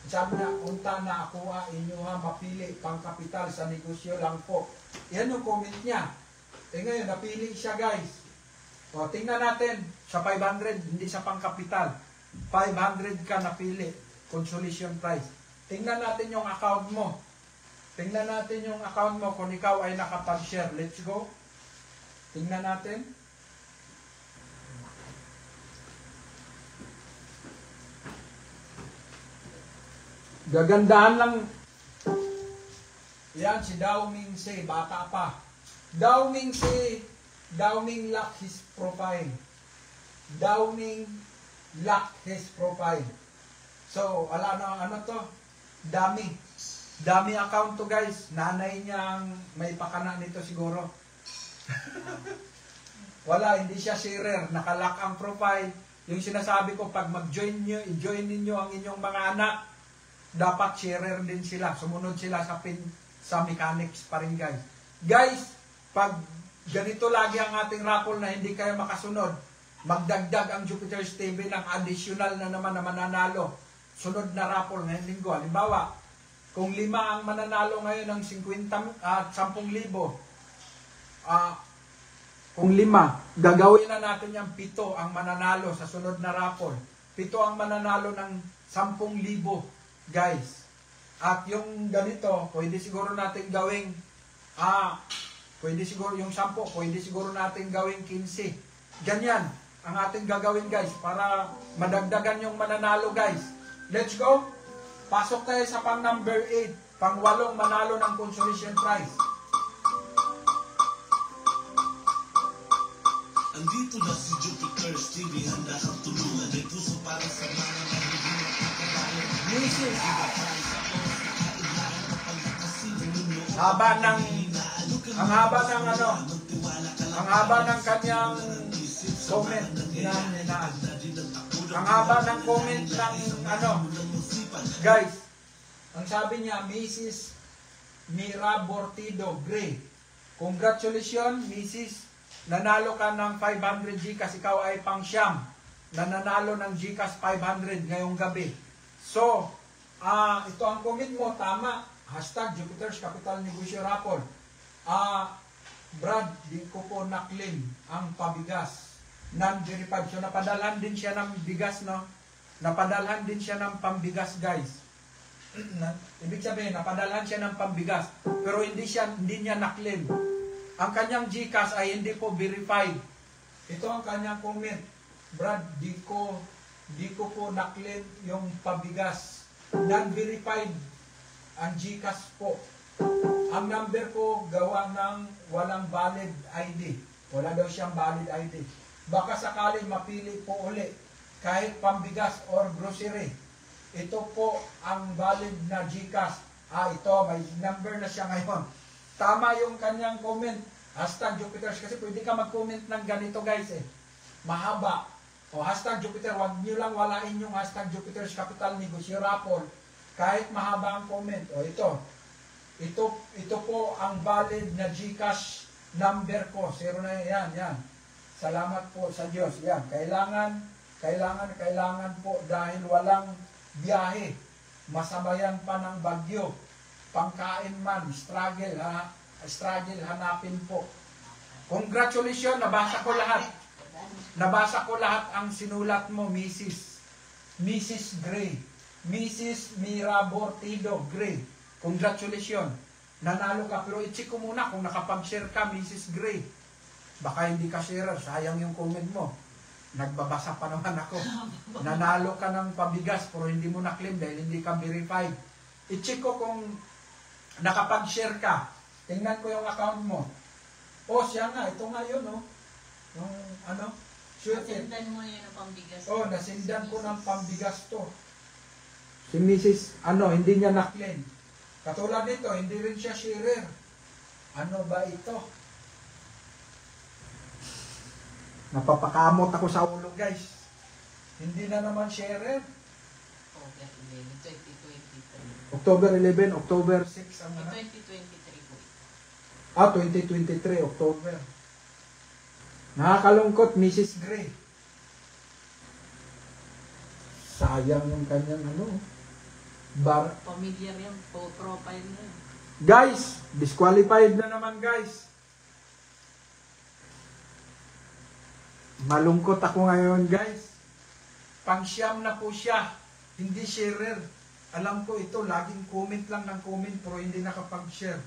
sabi na, unta na ako inyo mapili pang kapital sa negosyo lang po. Yan yung comment niya. Ngayon, napili siya, guys. Tingnan natin, sa 500, hindi sa pangkapital. 500 ka napili, consolation prize. Tingnan natin yung account mo. Tingnan natin yung account mo kung ikaw ay nakapag-share. Let's go. Tingnan natin. Gagandahan lang. Yan, si Downing C. Bata pa. Downing C. Downing lock his profile. Downing lock his profile. So, ala na ano to? Dami account to, guys. Nanay niya ang may pakana nito siguro. Wala, hindi siya sharer. Nakalock ang profile. Yung sinasabi ko, pag mag-join nyo, i-join ninyo ang inyong mga anak, dapat sharer din sila. Sumunod sila sa mechanics pa rin, guys. Guys, pag ganito lagi ang ating raffle na hindi kayo makasunod, magdagdag ang Jupiter's TV ng additional na naman na mananalo. Sunod na raffle ngayong linggo. Halimbawa, kung 5 ang mananalo ngayon ng 10,000, kung 5, gagawin na natin yung 7 ang mananalo sa sunod na raffle. 7 ang mananalo ng 10,000, guys. At yung ganito, pwede siguro natin gawing pwede siguro yung 10, pwede siguro natin gawing 15. Ganyan ang ating gagawin, guys, para madagdagan yung mananalo, guys. Let's go. Pasok tayo sa pang number 8. Pang 8 manalo ng consolation prize. Andito na si Jupiter TV, handa kang tulungan. May puso para sa mga mahihirap na kabayan. Mrs. Ang haba ng kanyang comment. Ang haba ng comment ng guys. Ang sabi niya, Mrs. Mira Bortido Gray. Congratulations, Mrs. Nanalo ka ng 500 Gcash, ikaw ay pang siyam na nanalo ng Gcash 500 ngayong gabi. So, ito ang comment mo, tama. Hashtag Jupiter's Capital Negosyo Raffle. Brad, di ko po na-claim ang pabigas. Non-verified. So, napadalhan din siya ng bigas, no? Napadalhan din siya ng pambigas, guys. Ibig sabihin, napadalhan siya ng pambigas. Pero hindi niya na-claim. Ang kanyang Gcash ay hindi po verified. Ito ang kanyang comment. Brad, di ko po na-claim yung pabigas. Non-verified ang Gcash po. Ang number ko gawa ng walang valid ID. Wala daw siyang valid ID. Baka sakali mapili po uli kahit pambigas or grocery. Ito po ang valid na Gcash. Ito, may number na siya ngayon. Tama yung kanyang comment. Hashtag Jupiters. Kasi pwede ka mag-comment ng ganito, guys, mahaba. O hashtag Jupiter. Huwag nyo lang walain yung hashtag Jupiters Capital Negosyo Raffle. Kahit mahaba ang comment. O ito. Ito po ang valid na Gcash number ko. 0 na yan. Salamat po sa Diyos. Yan. Kailangan po dahil walang biyahe. Masabayan pa ng bagyo. Pangkain man, struggle hanapin po. Congratulations, nabasa ko lahat. Nabasa ko lahat ang sinulat mo, Mrs. Gray. Mrs. Mira Bortido Gray. Congratulations. Nanalo ka, pero i-check ko muna kung nakapag-share ka, Mrs. Gray. Baka hindi ka sharer, sayang yung comment mo. Nagbabasa pa naman ako. Nanalo ka ng pabigas, pero hindi mo na-claim dahil hindi ka verified. I-check ko kung nakapag-share ka. Tingnan ko yung account mo. Siya nga. Ito nga yun, no? Yung, sure. Nasindan mo yun ng pambigas. Nasindan ko ng pambigas to. Si Mrs. Hindi niya na-claim. Katulad nito, hindi rin siya sharer. Ano ba ito? Napapakamot ako sa ulo, guys. Hindi na naman sharer. October 11, October 6 ang 2023 po. 2023, October. Nakakalungkot, Mrs. Gray. Sayang yung kanyang Familiar yung profile niya. Guys, disqualified na naman, guys. Malungkot ako ngayon, guys. Pang-siyam na po siya. Hindi sharer. Alam ko ito, laging comment lang ng comment pero hindi nakapag-share.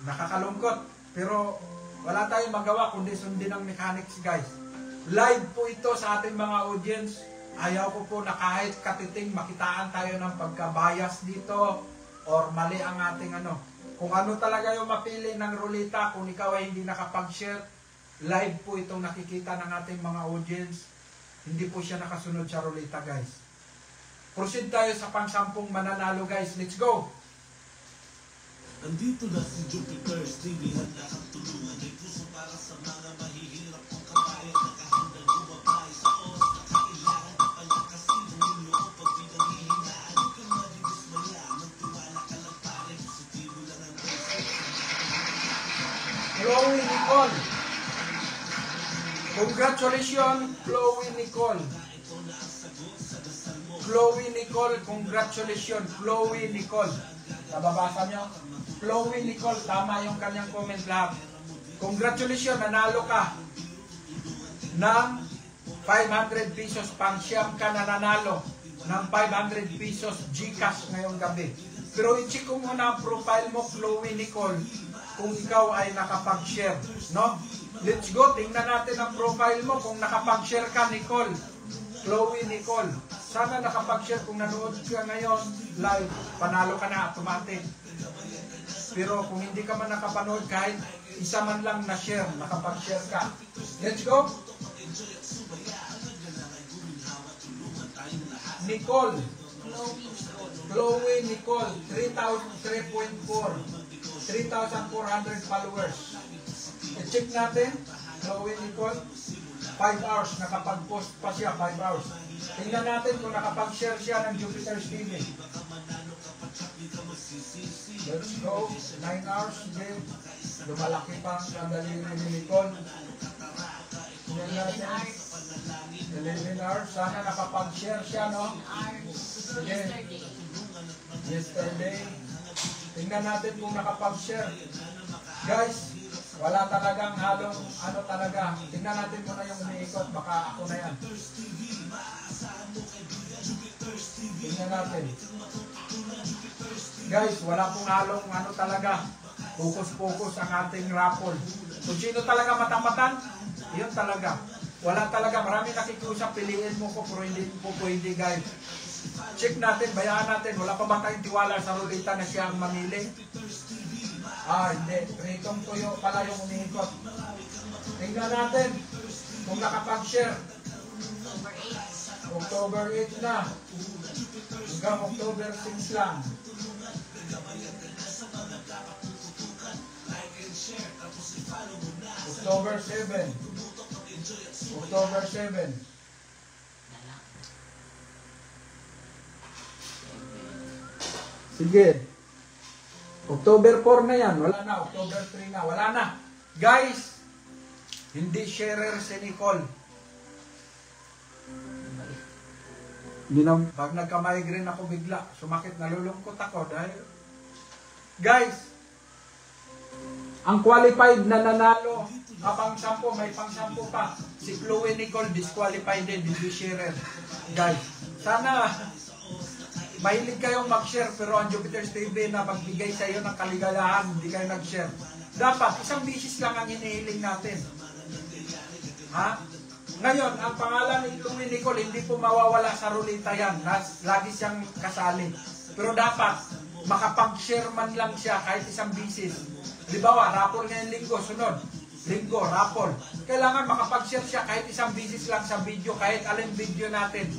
Nakakalungkot. Pero wala tayong magawa kundi sundin ang mechanics, guys. Live po ito sa ating mga audience. Ayaw ko po na kahit katiting makitaan tayo ng pagkabayas dito or mali ang ating Kung ano talaga yung mapili ng rulita, kung ikaw ay hindi nakapag-share, live po itong nakikita ng ating mga audience. Hindi po siya nakasunod sa rulita, guys. Proceed tayo sa pang-10 mananalo, guys. Let's go! Andito na si Jupiter's TV, handa kang tulungan. May puso para sa mga mahihirap ang kabayan. Nakahandang bumabay sa oras na kailangan. Palakasin ang loob pag pinanghihinaan. Huwag kang madidismaya, magtiwala ka lang pare. Positibo lang ang basic. Chloe Nicole. Congratulations, Chloe Nicole. Chloe Nicole, congratulations, Chloe Nicole. Nababasa nyo? Chloe Nicole, tama yung kanyang comment lahat. Congratulations, nanalo ka ng 500 pesos. Pang-siyam ka na nanalo ng 500 pesos Gcash ngayong gabi. Pero i-check ko muna ang profile mo, Chloe Nicole, kung ikaw ay nakapag-share. No? Let's go, tingnan natin ang profile mo kung nakapag-share ka, Nicole. Chloe Nicole. sana nakapag-share kung nanood ka ngayon live, panalo ka na automatic. Pero kung hindi ka man nakapanood, kahit isa man lang na share, nakapag-share ka. Let's go! Nicole. Chloe Nicole, 3,400 followers. I-check natin, Chloe Nicole, 5 hours, nakapag-post pa siya, 5 hours. Tingnan natin kung nakapag-share siya ng Jupiter's TV. Let's go, 9 hours, sige. Lumalaki pa ang daliri ni Nicole. Tingnan natin, 11 hours, sana nakapag-share siya, no? Sige. Yesterday. Tingnan natin kung nakapag-share. Guys, wala talagang halong ano talaga. Tingnan natin muna yung umiikot. Baka ako na yan. Tingnan natin. Guys, wala pong halong ano talaga. Focus-focus ang ating raffle. Kung sino talaga matapatan, yun talaga. Wala talaga. Marami nakikusap. Piliin mo ko pero hindi po pwede, guys. Check natin, bayaan natin. Wala pa ba tayong tiwala sa rulita na siya ang mamili? Hindi. Ritong tuyo pala yung umiikot. Tingnan natin kung nakapag-share. October 8 na. Hanggang October 6 lang. October 7. October 7. Sige. October 4 na yan. Wala na. October 3 na. Wala na. Guys, hindi sharer si Nicole. Hindi na. Pag nagka-migraine ako bigla, sumakit, nalulungkot ako dahil, guys, ang qualified na nanalo, pang-sampo, may pang-sampo pa. Si Chloe Nicole, disqualified din, hindi sharer. Guys, sana mahilig kayong mag-share, pero ang Jupiter's TV na magbigay sa iyo ng kaligayahan, hindi kayo nag-share. Dapat, isang bisis lang ang inihiling natin. Ha? Ngayon, ang pangalan ni Chloe Nicole, hindi po mawawala sa rulita yan. Lagi siyang kasali. Pero dapat, makapag-share man lang siya kahit isang bisis. Di ba, rapol ngayong linggo, sunod. Linggo, rapol. Kailangan makapag-share siya kahit isang bisis lang sa video, kahit alin video natin.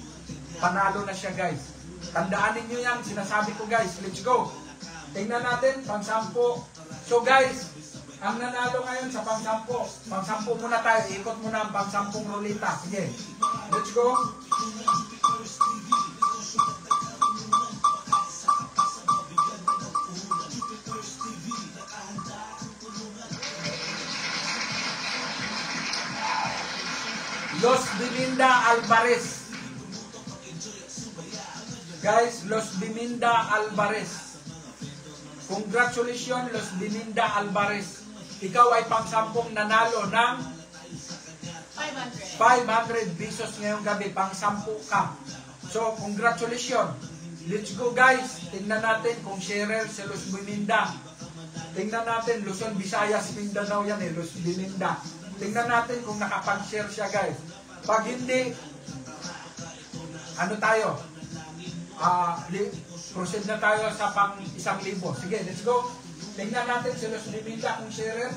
Panalo na siya, guys. Tandaan ninyo yan, sinasabi ko, guys. Let's go. Tingnan natin, pang-sampo. So, guys, ang nanalo ngayon sa pang-sampo. Pang-sampo muna tayo. Ikot muna ang pang-sampung rulita. Sige. Let's go. Los Biminda Alvarez. Guys, Los Biminda Alvarez. Congratulations, Los Biminda Alvarez. Ikaw ay pang-sampung nanalo ng 500 pesos ngayong gabi. Pang-sampu ka. So, congratulations. Let's go, guys. Tingnan natin kung sharer si Los Biminda. Tingnan natin, Luzon, Visayas, Mindanao yan eh, Los Biminda. Tingnan natin kung nakapag-share siya, guys. Pag hindi, ano tayo? Proceed na tayo sa pang 1,000. Sige, let's go. Tingnan natin si Los Biminda kung sharer.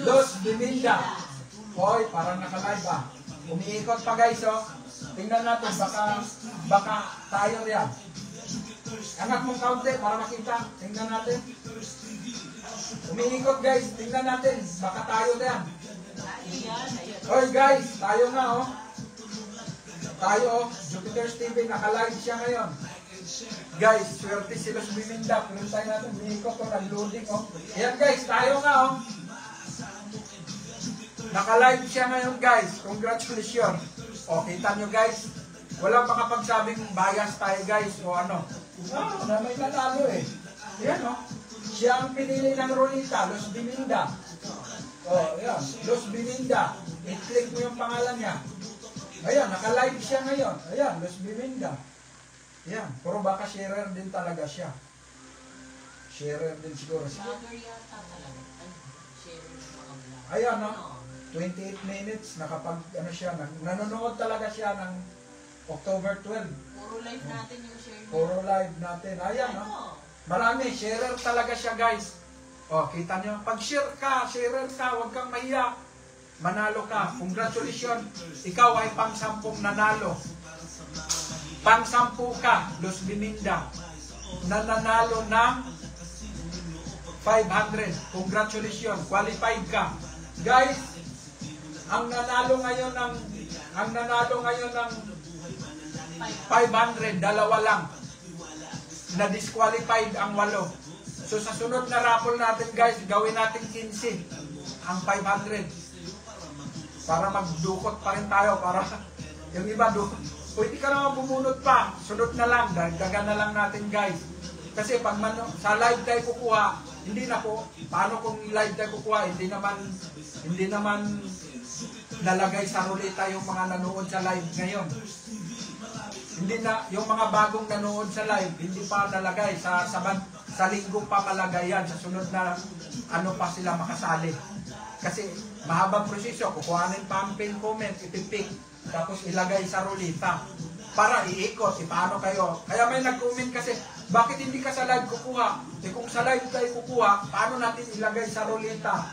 Los Biminda. Hoy, parang naka-live ah. Umiikot pa, guys, oh. Tingnan natin, baka tayo riyan. Angat mong kaunti para makita. Tingnan natin. Umiikot, guys. Tingnan natin, baka tayo riyan. Hoy, guys, tayo nga, oh. Tayo, oh. Jupiter's TV, naka-live siya ngayon. Guys, swerte si Los Biminda. Pinuntahin natin, umiikot, oh, nag-loading, oh. Ayan, guys, tayo nga, oh. Naka-live siya ngayon, guys. Congratulations. O, kita nyo, guys. Walang makapagsabing bias tayo, guys. O ano. Na may nanalo eh. Ayan, o. Siya ang pinili ng rulita, Los Biminda. O, ayan. Los Biminda. I-click mo yung pangalan niya. Ayan, naka-live siya ngayon. Ayan, Los Biminda. Ayan. Pero baka sharer din talaga siya. Sharer din siguro siya. Ayan, o. 28 minutes, nakapag, ano siya, nanonood talaga siya ng October 12. Puro live natin yung share niya. Puro live natin. Ayan, no? Ano? Marami, sharer talaga siya, guys. O, kita nyo. Pag sharer ka, huwag kang mahiya. Manalo ka. Congratulations. Ikaw ay pang-10 nanalo. Pang-10 ka, Los Bininda, na nanalo ng 500. Congratulations. Qualified ka. Guys, ang nanalo ngayon ng 500, dalawa lang. Na-disqualified ang 8. So sa sunod na raffle natin, guys, gawin natin 15 ang 500. Para magdukot pa rin tayo, para yung iba pwede ka naman bumunot pa. Sunod na lang, dagdagan na lang natin, guys. Kasi pag sa live tayo kukuha, hindi na po, paano kung live tayo kukuha, hindi naman nalagay sa ruleta yung mga nanood sa live ngayon. Hindi na, yung mga bagong nanood sa live, hindi pa nalagay sa linggong pa malagay yan, sa sunod na ano pa sila makasali. Kasi mahabang proseso, kukuhanin pa ang pin comment, ipipik, tapos ilagay sa ruleta para iikot, paano kayo. Kaya may nag-comment kasi, bakit hindi ka sa live kukuha? Kung sa live tayo kukuha, paano natin ilagay sa ruleta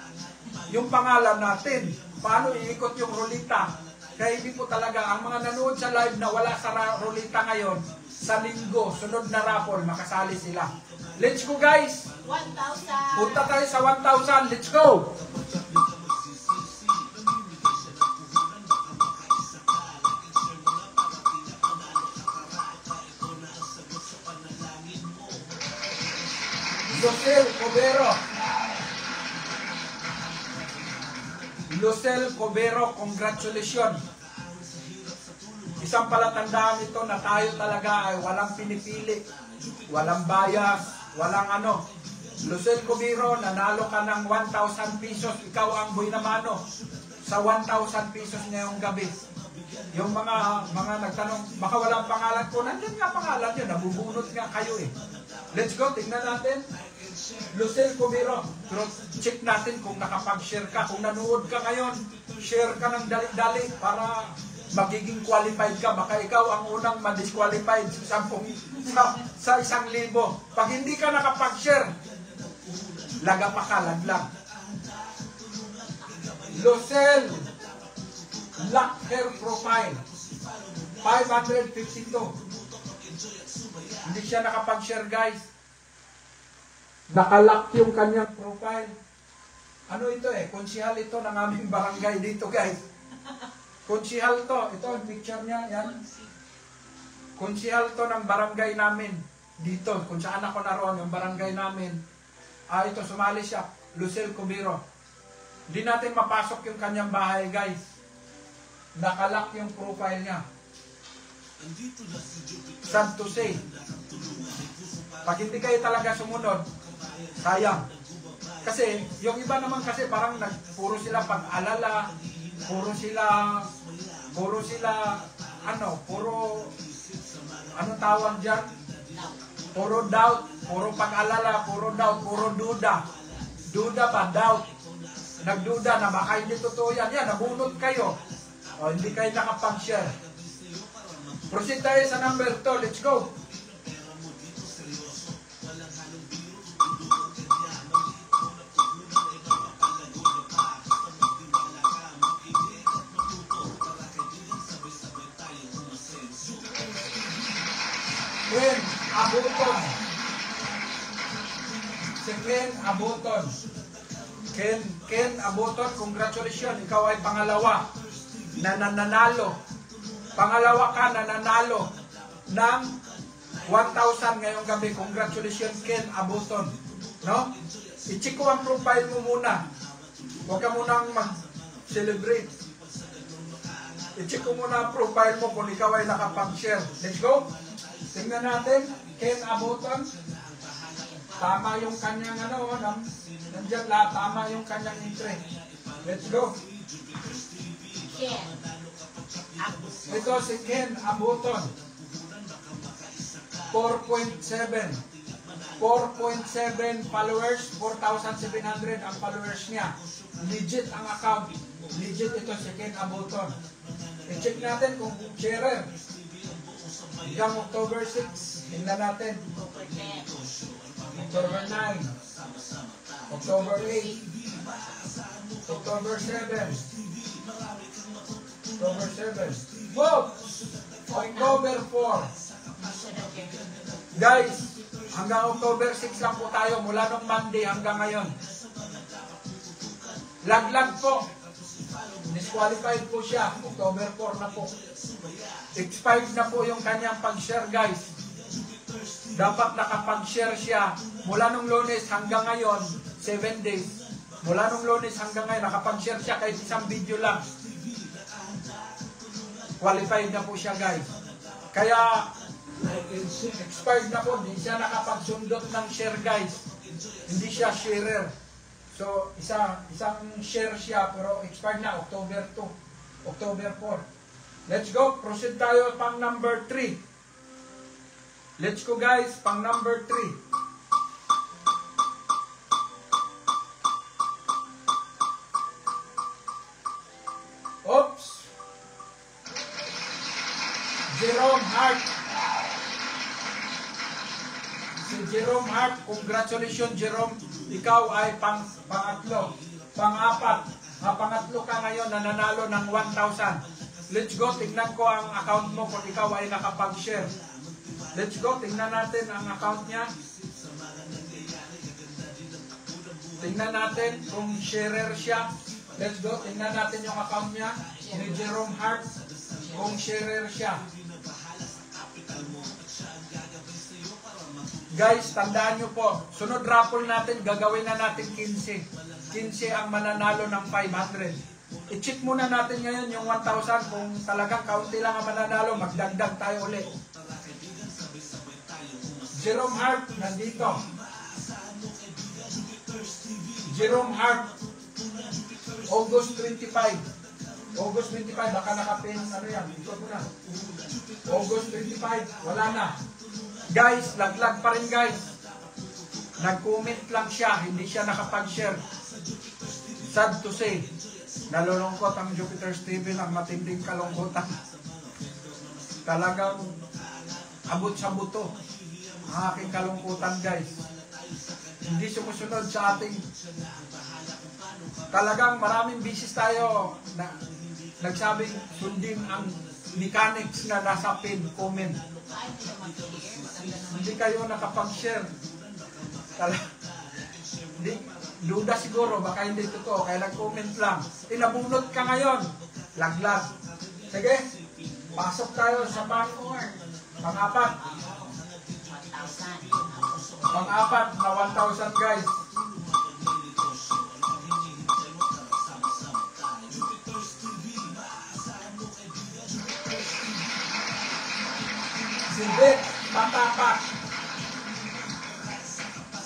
yung pangalan natin? Paano iikot yung ruleta? Kaya hindi po talaga, ang mga nanood sa live na wala sa ruleta ngayon, sa linggo, sunod na raffle, makasali sila. Let's go, guys! 1,000! Punta tayo sa 1,000. Let's go! Lucel Cobero, congratulations. Isang palatandaan ito na tayo talaga ay walang pinipili, walang bias, walang ano. Lucel Cobero, nanalo ka ng 1,000 pesos. Ikaw ang buhay na mano sa 1,000 pesos ngayong gabi. Yung mga nagtanong, baka walang pangalan ko. Nandiyan nga pangalan yun, nabubunot nga kayo eh. Let's go, tingnan natin. Lucel Cobero, pero check natin kung nakapag-share ka. Kung nanood ka ngayon, share ka ng dali-dali para magiging qualified ka. Baka ikaw ang unang ma-disqualified sa 1,000. Pag hindi ka nakapag-share, laga pa ka, laglang. Lucel, lock hair profile, 552. Hindi siya nakapag-share, guys. Nakalock yung kanyang profile. Ano ito eh? Konsihal ito ng aming barangay dito, guys. Konsihal to. Ito ang picture niya. Yan. Konsihal to ng barangay namin. Dito. Kung saan ako naroon, yung barangay namin. Ito, sumali siya. Lucel Cobero. Hindi natin mapasok yung kanyang bahay, guys. Nakalock yung profile niya. Sad to say. Pag hindi kayo talaga sumunod, sayang. Kasi, yung iba naman kasi parang puro sila pag-alala, puro tawag dyan? Puro doubt, puro pag-alala, puro doubt, puro duda. Duda pa, doubt. Nagduda na baka hindi totoo yan. Yan, nabunot kayo. O, hindi kayo nakapag-share. Proceed tayo sa number 2. Let's go. Ken Abuton. Si Ken Abuton. Ken Abuton, congratulations. Ikaw ay pangalawa na nanalo. Pangalawa ka na nanalo ng 1,000 ngayong gabi. Congratulations, Ken Abuton. No? I-check ko ang profile mo muna. Huwag ka munang mag-celebrate. I-check ko muna ang profile mo kung ikaw ay nakapag-share. Let's go. Tingnan natin, Ken Abuton. Tama yung kanyang nandiyan lahat, tama yung kanyang entry. Let's go. Ken. Ito si Ken Abuton. 4.7 followers, 4,700 ang followers niya. Legit ang account. Legit ito si Ken Abuton. I-check natin kung sharer. Hanggang October 6. Tingnan natin. October 10. October 9. October 8. October 7. October 7. Folks! October 4. Guys, hanggang October 6 lang po tayo. Mula nung Monday hanggang ngayon. Laglag po. Disqualified po siya. October 4 na po. Expired na po yung kanyang pag-share, guys. Dapat nakapag-share siya. Mula nung Lunes hanggang ngayon, 7 days. Mula nung Lunes hanggang ngayon, nakapag-share siya kahit isang video lang. Qualified na po siya, guys. Kaya, expired na po. Hindi siya nakapagsundot ng share, guys. Hindi siya sharer. So, isang share siya, pero expired na, October 2, October 4. Let's go, proceed tayo pang number 3. Let's go guys, pang number 3. Oops! Jerome Hart. Si Jerome Hart, congratulations Jerome. Ikaw ay pangatlo. Pangatlo ka ngayon na nanalo ng 1,000. Let's go, tingnan ko ang account mo kung ikaw ay nakapag-share. Let's go, tingnan natin ang account niya. Tingnan natin kung sharer siya. Let's go, tingnan natin yung account niya ni Jerome Hart. Kung sharer siya. Guys, tandaan nyo po, sunod raffle natin, gagawin na natin 15. 15 ang mananalo ng 500. I-check muna natin ngayon yung 1,000. Kung talagang kaunti lang ang mananalo, magdagdag tayo ulit. Jerome Hart, nandito. Jerome Hart, August 25. August 25, baka nakapin, ano yan, ito po na. August 25, wala na. Guys, laglag pa rin guys. Nag-comment lang siya, hindi siya nakapag-share. Sad to say, nalulungkot ang Jupiter's TV ng matinding kalungkutan. Talagang abot sa buto ang aking kalungkutan guys. Hindi sumusunod sa ating, talagang maraming bisis tayo na nagsabing sundin ang mechanics na nasa pin comment. Hindi kayo nakapag-share. Duda siguro, baka hindi totoo, kaya nag-comment lang. Inabunot ka ngayon, laglag. Sige, pasok tayo sa pang-apat. Pang-apat na 1,000 guys. Si Bet Patapat.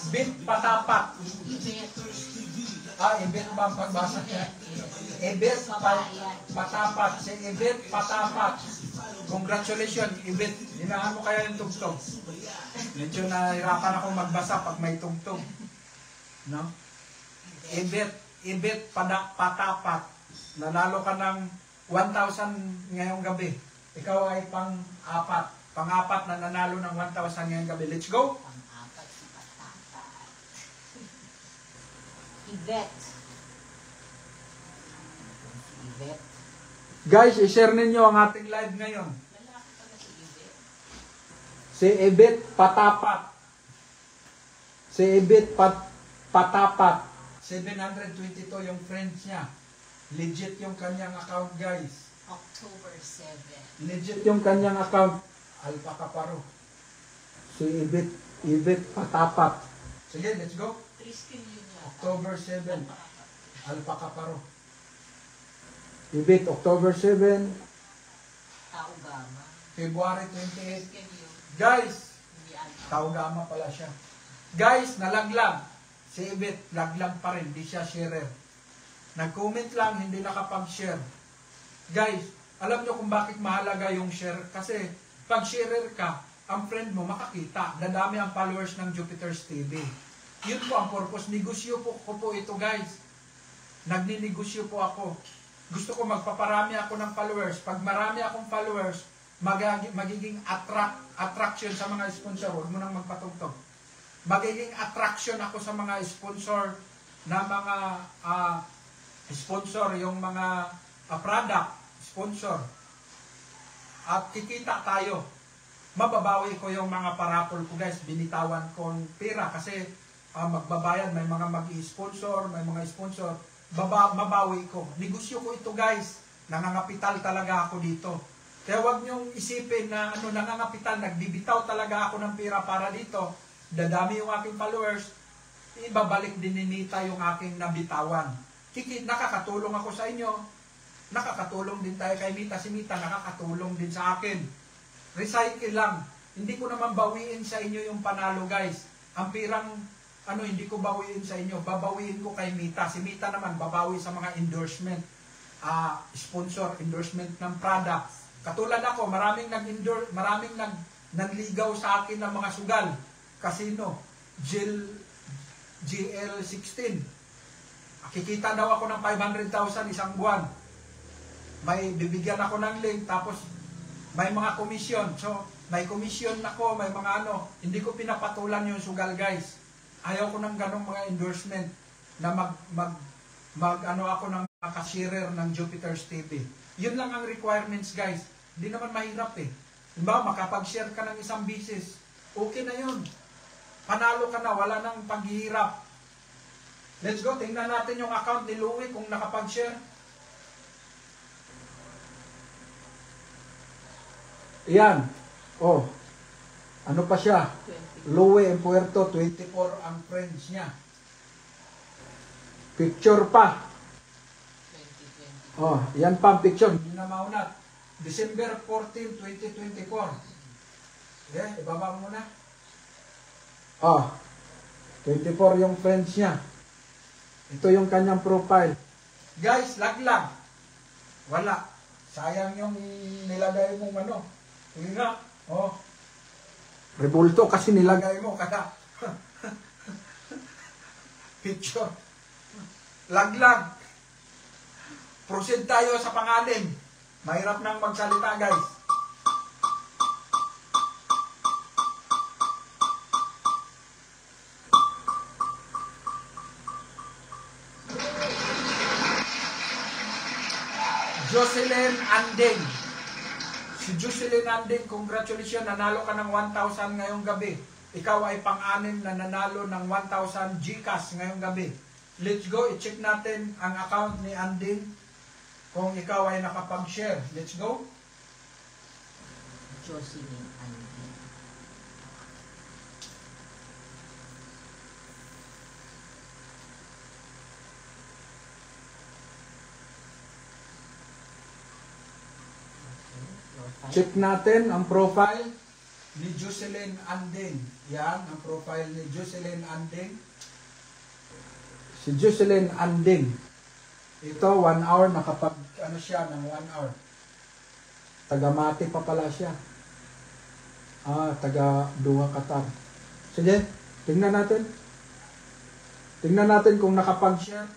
Bet Patapat. Ibet ba ang pagbasa niya? Ibet Patapat. Si Ibet Patapat. Congratulations, Ibet. Hinahan mo kaya yung tugtog. Medyo nahirapan ako magbasa pag may tugtog. No? Ibet Patapat. Nanalo ka ng 1,000 ngayong gabi. Ikaw ay pang-apat. Pang-apat na nanalo ng 1,000 ngayong gabi. Let's go! Pang-apat si Patapat. Yvette. Yvette. Guys, i-share ninyo ang ating live ngayon. Lalaki pala si Yvette. Si Yvette Patapat. Si Yvette Patapat. 722 yung friends niya. Legit yung kanyang account, guys. October 7. Legit yung kanyang account. Alpaca Paro. Si Yvette Patapat. Sige, let's go. Triskin yun yata. October 7. Alpaca Paro. Yvette, October 7. Taugama. February 28. Triskin yun. Guys, Hindi alpha. Taugama pala siya. Guys, nalaglag. Si Yvette, laglag pa rin. Di siya sharer. Nag-comment lang, hindi nakapag-share. Guys, alam nyo kung bakit mahalaga yung share? Kasi, pag sharer ka, ang friend mo makakita. Dadami ang followers ng Jupiter's TV. Yun po ang purpose. Negosyo ko po ito, guys. Nagninegosyo po ako. Gusto ko magpaparami ako ng followers. Pag marami akong followers, magiging attraction sa mga sponsor. Huwag mo nang magpatugtog. Magiging attraction ako sa mga sponsor na mga sponsor, yung mga product sponsor. At kikita tayo. Mababawi ko yung mga parapol ko guys. Binitawan kong pera kasi magbabayad. May mga mag-i-sponsor, may mga sponsor. Mabawi ko. Negosyo ko ito guys. Nangangapital talaga ako dito. Kaya huwag niyong isipin na nangangapital, nagbibitaw talaga ako ng pera para dito. Dadami yung aking followers, ibabalik din ni Nita yung aking nabitawan. Nakakatulong ako sa inyo. Nakakatulong din tayo kay Nita. Si Nita nakakatulong din sa akin. Recycle lang. Hindi ko naman bawiin sa inyo yung panalo guys. Ang pirang hindi ko bawiin sa inyo. Babawiin ko kay Nita. Si Nita naman babawi sa mga endorsement. Sponsor, endorsement ng product. Katulad ako, maraming nagligaw sa akin ng mga sugal. Casino, GL16. Kikita daw ako ng 500,000 isang buwan. May bibigyan ako ng link, tapos may mga komisyon. So, may komisyon ako, may mga hindi ko pinapatulan yung sugal guys. Ayaw ko ng ganong mga endorsement na ako ng mga cashier ng Jupiter's TV. Yun lang ang requirements guys. Hindi naman mahirap eh. Diba, makapag-share ka ng isang business, okay na yun. Panalo ka na, wala nang paghihirap. Let's go, tingnan natin yung account ni Louie kung nakapag-share. Ayan. Oh. Ano pa siya? Louie en Puerto, 24 ang friends niya. Picture pa. Oh, yan pa ang picture. Hindi na maunat. December 14, 2024. Okay, ibaba mo muna. Oh, 24 yung friends niya. Ito yung kanyang profile. Guys, laglag. Wala. Sayang yung nilagay mong Hindi nga. Oh. Rebulto kasi nilagay mo. Kaya picture. Laglag. Proceed tayo sa pangalim. Mahirap nang magsalita guys. Jocelyn Anding. Si Jocelyn Anding, congratulations, nanalo ka ng 1,000 ngayong gabi. Ikaw ay pang-anim na nanalo ng 1,000 GCash ngayong gabi. Let's go, i-check natin ang account ni Anding. Kung ikaw ay nakapag-share. Let's go. Jocelyn Anding. Check natin ang profile ni Jocelyn Anding. Yan, ang profile ni Jocelyn Anding. Si Jocelyn Anding. Ito, 1 hour, siya ng 1 hour. Taga-Mati pa pala siya. Taga-Doha, Qatar. Sige, tingnan natin. Tingnan natin kung nakapag-share.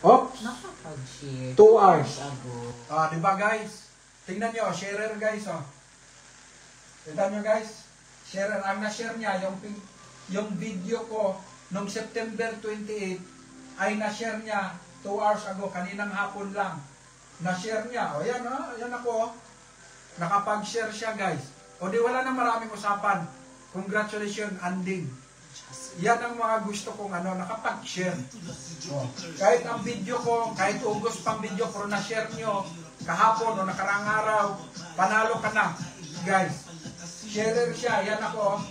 Oops! Nakapag-share. 2 hours. Ago. Diba guys? Tingnan nyo, sharer guys. Tingnan nyo guys. Sharer, ang na-share niya, yung video ko, noong September 28, ay na-share niya 2 hours ago, kaninang hapon lang. Na-share niya. O yan yan ako. Nakapag-share siya guys. O di wala na maraming usapan. Congratulations, Anding. Yan ang mga gusto kong nakapag-share. Kahit ang video ko, kahit ugos pang video, pero na-share nyo kahapon o nakarang araw, panalo ka na. Guys, sharer siya. Yan ako.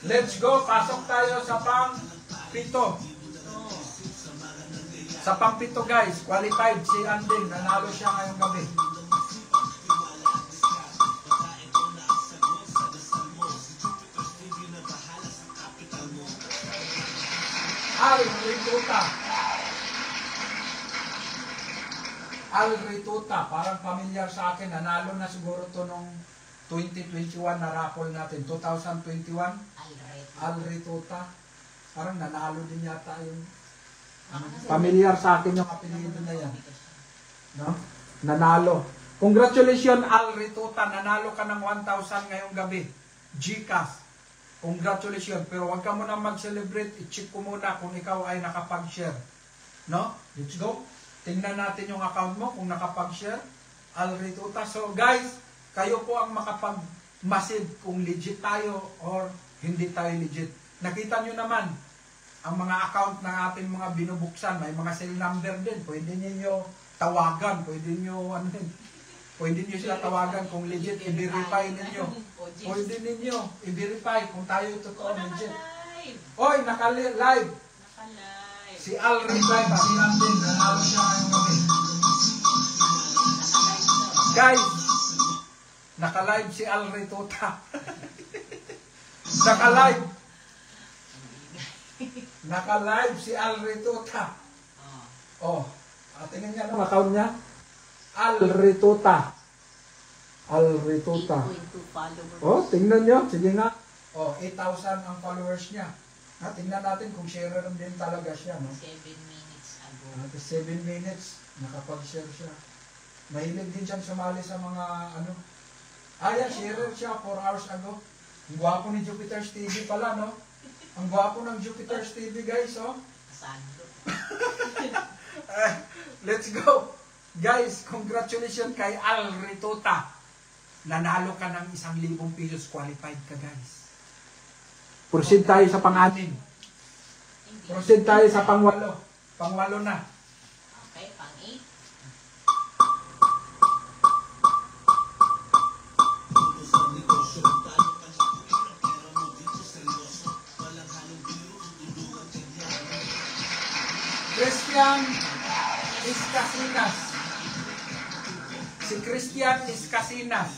Let's go. Pasok tayo sa pang-pito. Sa pang-pito guys, qualified si Anding. Nanalo siya ngayong gabi. Al Rituta. Parang familiar sa akin. Nanalo na siguro to nung 2021 na raffle natin. 2021. Al Rituta. Parang nanalo din yata yung familiar sa akin yung apelido na yan. No? Nanalo. Congratulations, Al Rituta. Nanalo ka ng 1,000 ngayong gabi. GCash. Congratulations. Pero huwag ka muna mag-celebrate. I-check ko muna kung ikaw ay nakapag-share. No? Let's go. Tingnan natin yung account mo kung nakapag-share. Al Rituta. So guys, kayo po ang makapag-massive kung legit tayo or hindi tayo legit. Nakita nyo naman ang mga account ng ating mga binubuksan. May mga cell number din. Pwede niyo tawagan. Pwede niyo ano din. Pwede niyo sila tawagan kung legit, i-verify ninyo. Pwede ninyo i-verify kung tayo totoo legit. Oy, naka-live. Si Al Rituta. Guys, naka-live si Al Rituta. Naka-live. Naka-live si Al Rituta. Oh, tingnan niya ang account niya. Al Rituta. Al Rituta. Oh, tingnan nyo. Sige nga. Oh, 8,000 ang followers niya. Tingnan natin kung sharer din talaga siya. No? 7 minutes ago. 7 minutes. Nakapag-share siya. Mahilig din siyang sumali sa mga ano. Yan, sharer siya 4 hours ago. Ang gwapo ni Jupiter's TV pala, no? Ang gwapo ng Jupiter's TV, guys, oh. Sando. Let's go. Guys, congratulations kay Al Rituta. Nanalo ka ng 1,000 pesos. Qualified ka, guys. Proceed tayo sa pang-anim. Proceed tayo sa pang-walo. Pang-walo na. Okay, pang-8. Christian Iscasinas. Si Christian Iscasinas.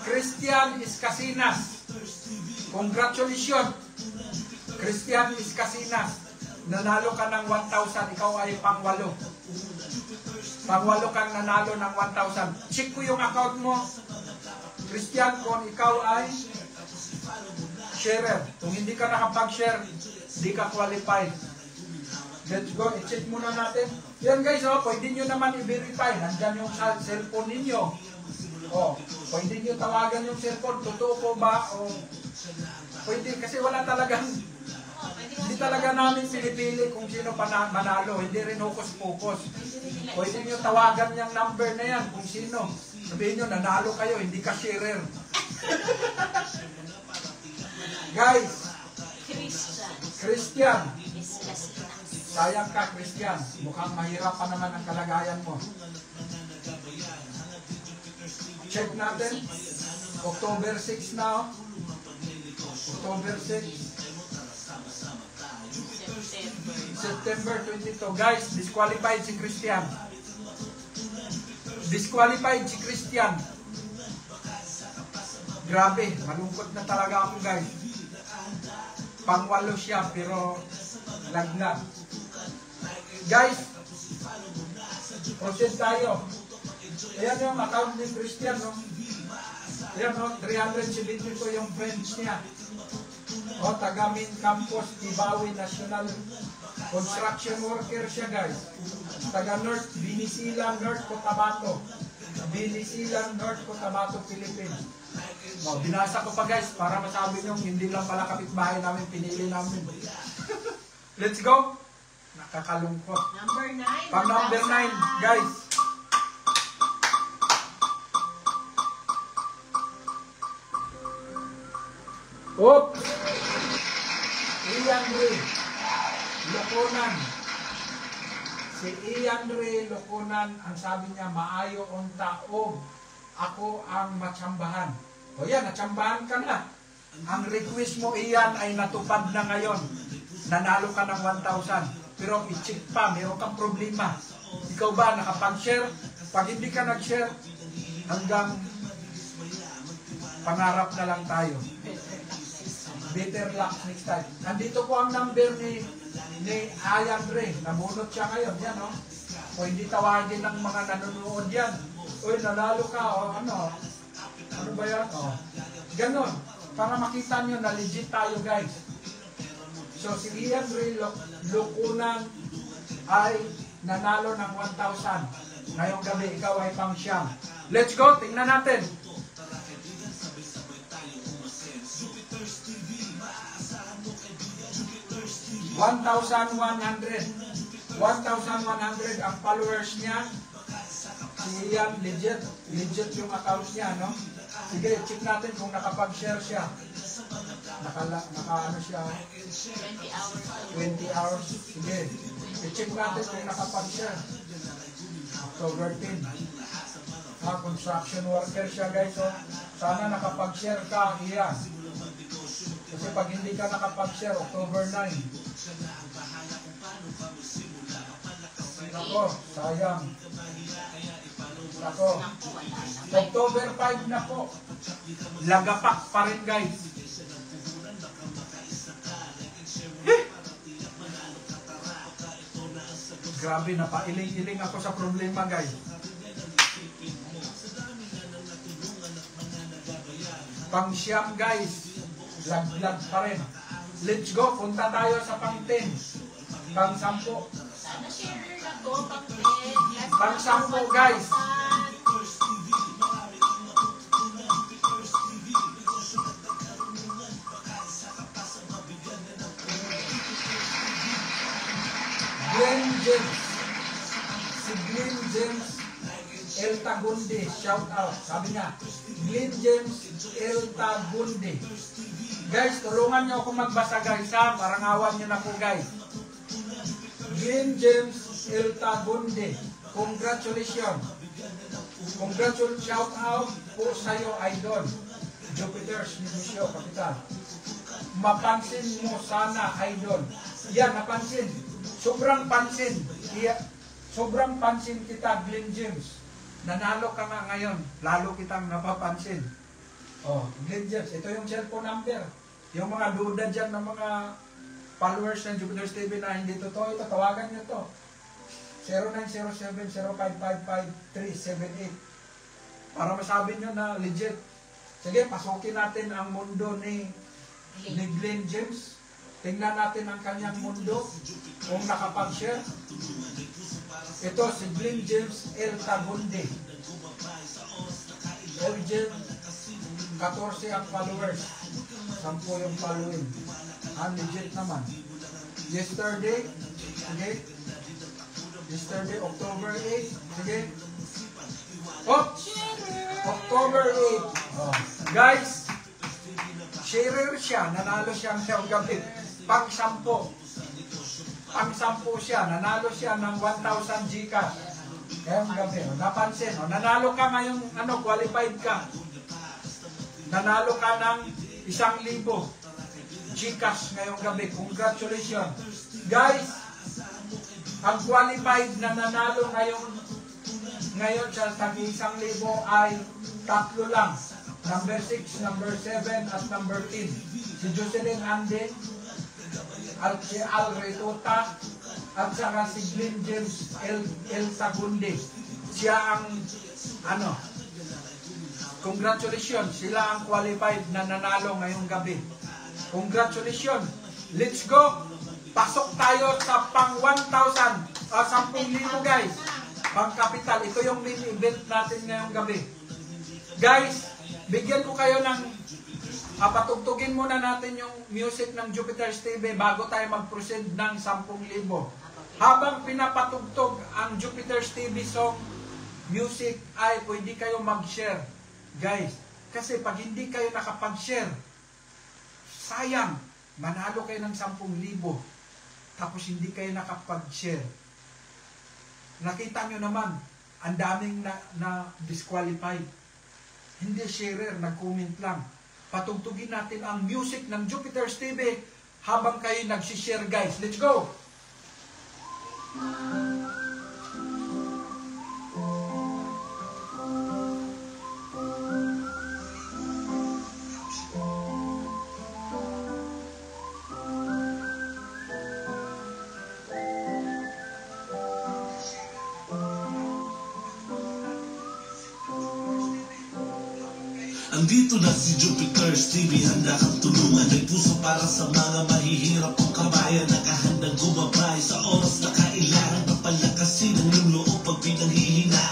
Christian Iscasinas. Congratulations. Christian Iscasinas. Nanalo ka ng 1,000. Ikaw ay pang-walo. Pang-walo kang nanalo ng 1,000. Check ko yung account mo. Christian, kung ikaw ay sharer. Kung hindi ka nakapag-share, hindi ka qualified. Let's go. I-check muna natin. Yan guys, oh, pwede nyo naman i-verify. Nandyan yung cellphone ninyo. Oh, pwede nyo tawagan yung cellphone. Totoo po ba? O, pwede. Kasi wala talagang, hindi talaga namin pinipili kung sino manalo. Hindi rin hokus-pokus. Pwede nyo tawagan yung number na yan kung sino. Sabihin nyo, nanalo kayo, hindi ka sharer. Guys, Christian. Sayang ka, Christian. Mukhang mahirap pa naman ang kalagayan mo. Check natin. October 6 now. October 6. September 22. Guys, disqualified si Christian. Disqualified si Christian. Grabe, malungkot na talaga ako, guys. Pang-walo siya, pero lagnat. Guys, proceed tayo. Ayan yung account ni Christian, no? Ayan, no? 370 ko yung friends niya. O, Tagamin Campus, Ibawi National Construction Worker siya, guys. Taga North, Binisilan, North Cotabato. Binisilan, North Cotabato, Philippines. O, binasa ko pa, guys, para masabi nyo, hindi lang pala kapitbahay namin, pinili namin. Let's go! Nakakalungkot. Number 9. Pang number 9, guys. Oops! Ian Ray Loconan. Si Ian Ray Loconan, ang sabi niya, maayo on taog. Ako ang matsambahan. O yan, natsambahan ka na. Ang request mo, Ian, ay natupad na ngayon. Nanalo ka ng 1,000. Pero i-check pa, meron kang problema. Ikaw ba nakapag-share? Pag hindi ka nag-share, hanggang pangarap na lang tayo. Better luck next time. Nandito po ang number ni Ian Ray. Nabunot siya ngayon. Yan, no? O hindi tawagin ng mga nanonood yan. Uy, nanalo ka. O ano? Ano ba yan? O. Ganon. Para makita nyo na legit tayo, guys. So, si Ian Ray Loconan ay nanalo ng 1,000. Ngayong gabi, ikaw ay pang siyam. Let's go, tingnan natin. 1,100 ang followers niya. Si Ian, legit yung account niya, no? Sige, check natin kung nakapag-share siya. Naka ano siya? 20 hours. Sige, i-check natin kung nakapag-share. October 10. Construction worker siya, guys. So, sana nakapag-share ka, Ian. Kasi pag hindi ka nakapag-share, October 9. Ako, sayang. Ako, October 5 na po. Lagapak pa rin, guys. Grabe, napailing-iling ako sa problema, guys. Pang-siyam, guys. Lag-lag pa rin. Let's go, punta tayo sa pang-10. Pang-10. Sana share na to, pang-10. Pang-10, guys. Glenn James. Si Glenn James El Tagundi. Shout out. Sabi nga, Glenn James El Tagundi. Guys, tulungan nyo ako magbasa, guys, ha? Parangawan nyo na po, guys. Glenn James El Tagundi. Congratulations. Congratulations. Shout out po sa'yo, idol. Jupiter's Negosyo, Kapital. Mapansin mo sana, idol. Yan, napansin. Sobrang pansin. Sobrang pansin kita, Glenn James. Nanalo ka nga ngayon. Lalo kitang napapansin. Oh, Glenn James. Ito yung cellphone number. Yung mga duda dyan ng mga followers ng Jupiter's TV na hindi totoo ito, tawagan nyo to. 0907-0555-378 para masabi nyo na legit. Sige, pasukin natin ang mundo ni Glenn James. Tingnan natin ang kanyang mundo kung nakapag-share. Ito si Glenn James El Tagundi. El James, 14 ang followers. 10 yung following. Legit naman. Yesterday, sige. Yesterday, October 8. Sige. Oh! October 8. Oh. Guys, sharer siya. Nanalo siya ngayong gabi. Pang-10. Pang-10 siya. Nanalo siya ng 1,000 Gcash. Ngayong gabi. Napansin. Nanalo ka ngayong qualified ka. Nanalo ka ng 1,000 Gcash ngayong gabi. Congratulations. Guys, ang qualified na nanalo ngayon sa tagi 1,000 ay 3 lang. Number 6, number 7, at number 10. Si Jocelyn Anden, at si Al Retuta, at saka si Glenn James El Tagundi. Siya ang congratulations, sila ang qualified na nanalo ngayong gabi. Congratulations. Let's go. Pasok tayo sa pang 1,000. 10,000, guys. Pang kapital. Ito yung main event natin ngayong gabi. Guys, bigyan ko kayo ng patugtugin muna natin yung music ng Jupiter's TV bago tayo mag-proceed ng 10,000. Habang pinapatugtog ang Jupiter's TV song music ay pwede kayo mag-share. Guys, kasi pag hindi kayo nakapag-share, sayang, manalo kayo ng 10,000. Tapos hindi kayo nakapag-share. Nakita nyo naman, ang daming na disqualified. Hindi sharer, nag-comment lang. Patugtugin natin ang music ng Jupiter's TV habang kayo nag-share, guys. Let's go! Andito na si Jupiter's TV, handa kang tulungan. May puso para sa mga mahihirap kong kabayan. Nakahandang gumabay sa oras na kailangan. Papalakasin ang iyong loob pag pinanghihinayang.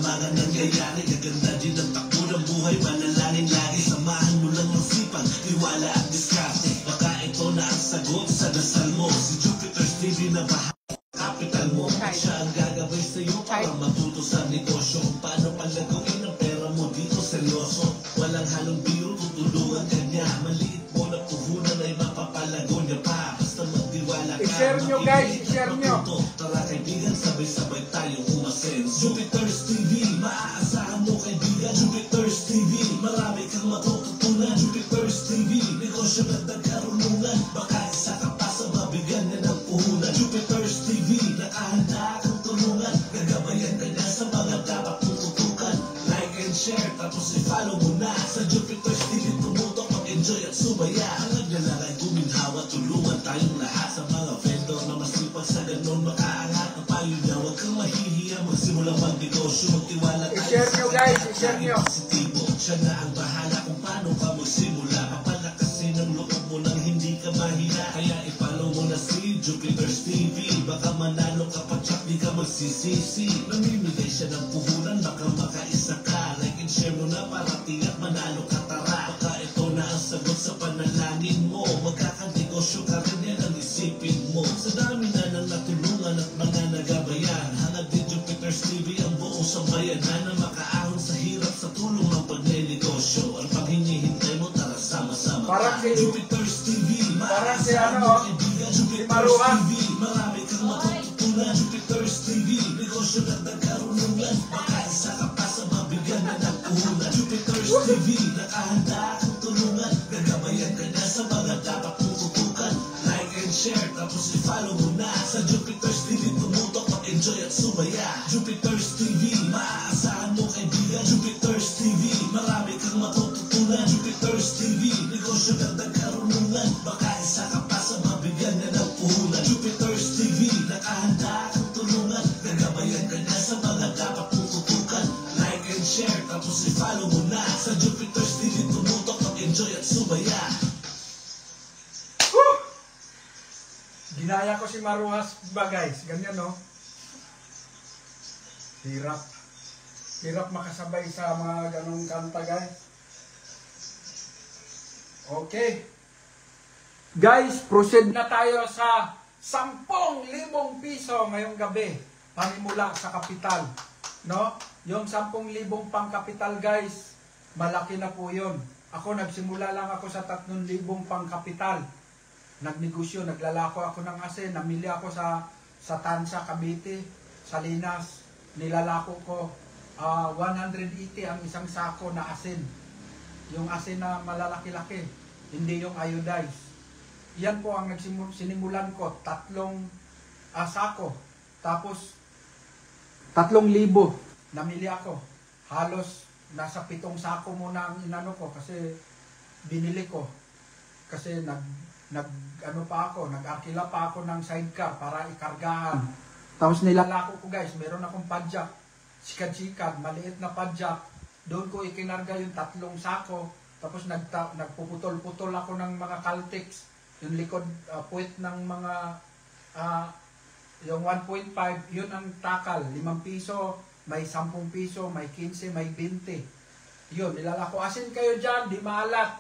mga nangyayari. Gaganda din ang takbo ng buhay, manalangin lagi. Samahan mo lang ng sipag, tiwala at diskarte. Baka ito na ang sagot sa dasal mo. Si Jupiter's TV na bahay kapital mo. Siya ang gagabay sa'yo para matuto sa negosyo. Kung paano palaguin ang pera mo dito seryoso. Walang halong biro, tutulungan ka niya. Maliit mo na puhunan ay mapapalago niya pa. Basta magtiwala ka. I-share nyo guys, i-share nyo. Tara kaibigan, sabay-sabay tayong umasenso. Jupiter's TV, maaasahan mo kaibigan. Jupiter's TV, marami kang matututunan. Jupiter's TV, negosyo na nagkarunungan. Baka isa ka pa sa mabigyan niya ng puhunan. Jupiter's TV, nakahanda kang tulungan. Gagabayan ka niya sa mga dapat mong tutukan. Like and share, tapos i-follow mo na. Sa Jupiter's TV, tumutok, mag-enjoy at sumaya. Hanggang niya lang ay guminhawa, tulungan tayong lahat. Sa mga vendor na masipag sa ganon makaangat. Ang payo niya, huwag kang mahihiya. Magsimula mag-negosyo, magtiwala tayo. I-share nyo guys, i-share nyo. Positibo, siya na ang bahala kung paano ka magsimula. Papalakasin ang loob mo nang hindi ka mahina. Kaya i-follow mo na si Jupiter's TV. Baka manalo ka pa tsak, di ka magsisisi. Namimigay siya ng puhunan, baka makaisa ka. Like and share mo na para tiyak manalo ka, tara. Baka ito na ang sagot sa panalangin mo. Magkakanegosyo ka rin, yan ang isipin mo. Sa dami na nang natulungan at mga nagabayan. Hangad din Jupiter's TV ang buong sambayanan na makaahon sa hirap sa tulong ng pagnenegosyo. Ang paghinihintay mo, tara sama-sama. Parang si Jupiter's TV, Parang si ano, Jupiter's Maruhan. TV, marami kang matututunan. Jupiter's TV, negosyo na nagkarunungan. Baka isa ka pa sa mabigyan na ng puhunan. Jupiter's TV, nakahanda kang tulungan. Gagabayan ka na sa mga dapat mong tutukan. Like and share, tapos i-follow mo na. Sa Jupiter's TV, tumutok, mag-enjoy at sumaya. Jupiter's TV, maaasahan mo kaibigan. Jupiter's TV, marami kang matututunan. Jupiter's TV, negosyo na nagkarunungan. Baka isa ka pa sa mabigyan na ng puhunan. Jupiter's TV, nakahanda kang tulungan. Gagabayan ka na sa mga dapat mong tutukan. Like and share, tapos i-follow mo na. Sa Jupiter's TV, tumutok, mag-enjoy at sumaya. Ginaya ko si Maruhas ba guys? Ganyan no? Hirap. Hirap makasabay sa mga ganong kanta guys. Okay. Guys, proceed na tayo sa 10,000 piso ngayong gabi. Panimula sa kapital. No? Yung 10,000 pang kapital guys, malaki na po yun. Ako nagsimula lang ako sa 3,000 pang kapital. Nagnegosyo, naglalako ako ng asin, namili ako sa Tansa, Cavite, Salinas, nilalako ko 180 ang isang sako na asin. Yung asin na malalaki-laki, hindi yung iodized. Yan po ang sinimulan ko, 3 sako. Tapos 3,000 namili ako. Halos nasa 7 sako muna ang inano ko kasi binili ko. Kasi nag-arkila pa ako ng sidecar para ikargahan. Tapos nilalako ko guys, meron akong padjak, sikad-sikad, maliit na padjak. Doon ko ikinarga yung 3 sako. Tapos nagpuputol-putol ako ng mga Caltex, yung likod puwet ng mga yung 1.5, yun ang takal, 5 piso, may 10 piso, may 15, may 20. Yun, nilalako. Asin kayo dyan, di maalat.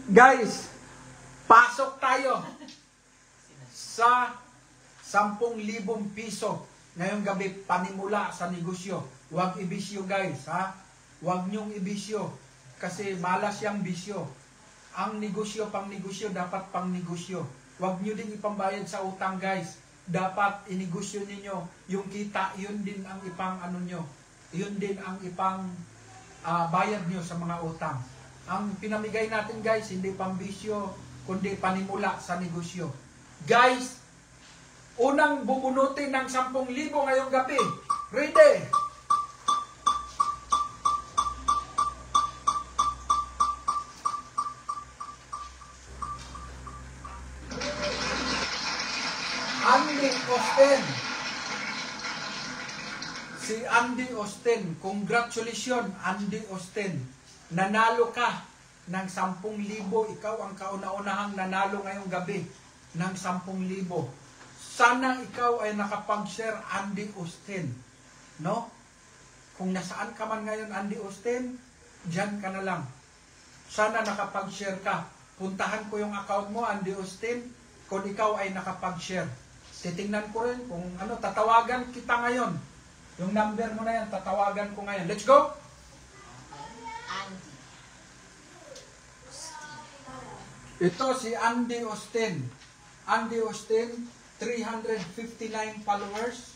Guys, pasok tayo sa 10,000 piso ngayong gabi, panimula sa negosyo. Huwag ibisyo guys, ha? Huwag niyong ibisyo kasi malas yung bisyo. Ang negosyo, pang negosyo, dapat pang negosyo. Huwag niyo din ipambayad sa utang guys. Dapat inegosyo niyo yung kita, yun din ang ipang ano nyo. Yun din ang ipang bayad niyo sa mga utang. Ang pinamigay natin guys, hindi pambisyo, kundi panimula sa negosyo. Guys, unang bubunutin ng 10,000 ngayong gabi. Ready? Andy Austin. Si Andy Austin. Congratulations, Andy Austin. Nanalo ka ng 10,000. Ikaw ang kauna-unahang nanalo ngayong gabi ng 10,000. Sana ikaw ay nakapag-share, Andy Austin. No? Kung nasaan ka man ngayon, Andy Austin, dyan ka na lang. Sana nakapag-share ka. Puntahan ko yung account mo, Andy Austin, kung ikaw ay nakapag-share. Titingnan ko rin kung ano, tatawagan kita ngayon. Yung number mo na yan, tatawagan ko ngayon. Let's go! Andy. Ito si Andy Austin. Andy Austin, 359 followers,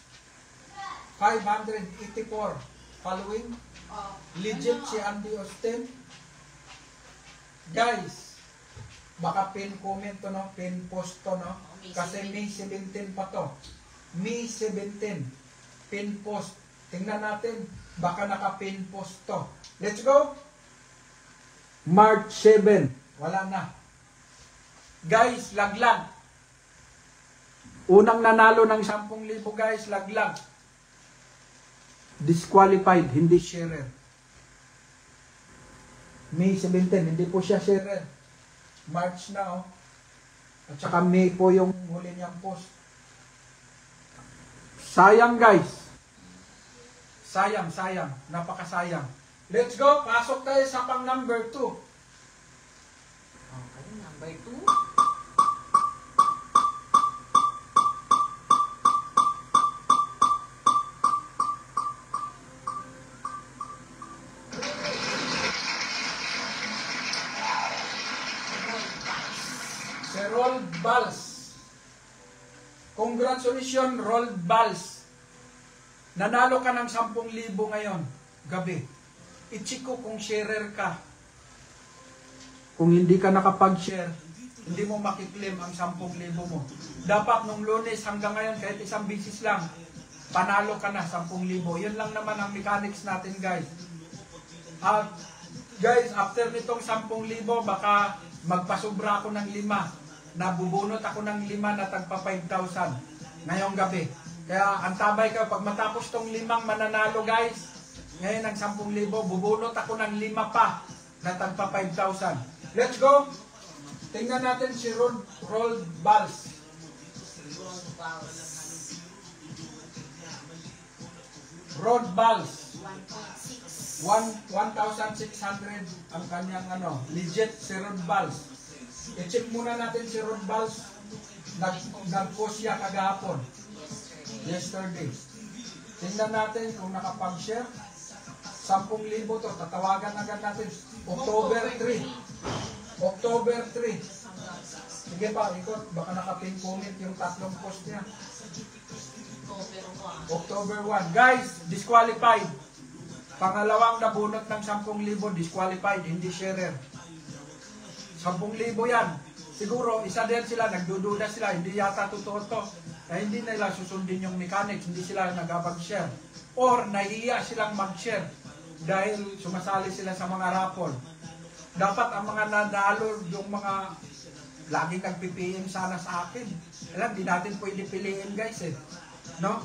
584 following. Legit si Andy Austin. Guys, baka pin comment to, no? Pin post to, no? Kasi May 17 pa to. May 17. Pin post. Tingnan natin. Baka naka-pin post to. Let's go! March 7. Wala na. Guys, laglag. Unang nanalo ng 10,000 guys, laglag. Disqualified, hindi sharer. May 17, hindi po siya sharer. March na, oh. At saka May po yung huli niyang post. Sayang guys. Sayang, sayang. Napakasayang. Let's go, pasok tayo sa pang number 2. Okay, number 2. Si Roald Bals. Congratulations, Roald Bals. Nanalo ka ng 10,000 ngayon, gabi. I-check ko kung sharer ka. Kung hindi ka nakapag-share, hindi mo makiklaim ang 10,000 mo. Dapat nung Lunes hanggang ngayon, kahit isang bisis lang, panalo ka na 10,000. Yun lang naman ang mechanics natin, guys. Guys, after nitong 10,000, baka magpasubra ako ng 5. Nabubunot ako ng 5 na tagpa 5,000 ngayong gabi. Kaya antabay ka, pag matapos tong 5 mananalo guys, ngayon ang 10,000, bubunot ako ng 5 pa na tagpa 5,000. Let's go! Tingnan natin si Roald Bals. Roald Bals. 1,600 ang kanyang legit si Roald Bals. I-check muna natin si Roald Bals. Nag-post siya kagahapon. Yesterday. Tingnan natin kung nakapag-share. 10,000 to. Tatawagan agad natin. October 3. October 3. Sige pa, ikot. Baka nakapin comment yung 3 post niya. October 1. Guys, disqualified. Pangalawang nabunot ng 10,000, disqualified, hindi sharer. 10,000 yan. Siguro, isa din sila, nagdududa sila, hindi yata totoo to. Na hindi nila susundin yung mechanics, hindi sila nagapag-share. Or, nahiya silang mag-share dahil sumasali sila sa mga raffle. Dapat ang mga nanalo, yung mga laging nagpipiliin sana sa akin. Alam, di natin pwede piliin guys eh. No?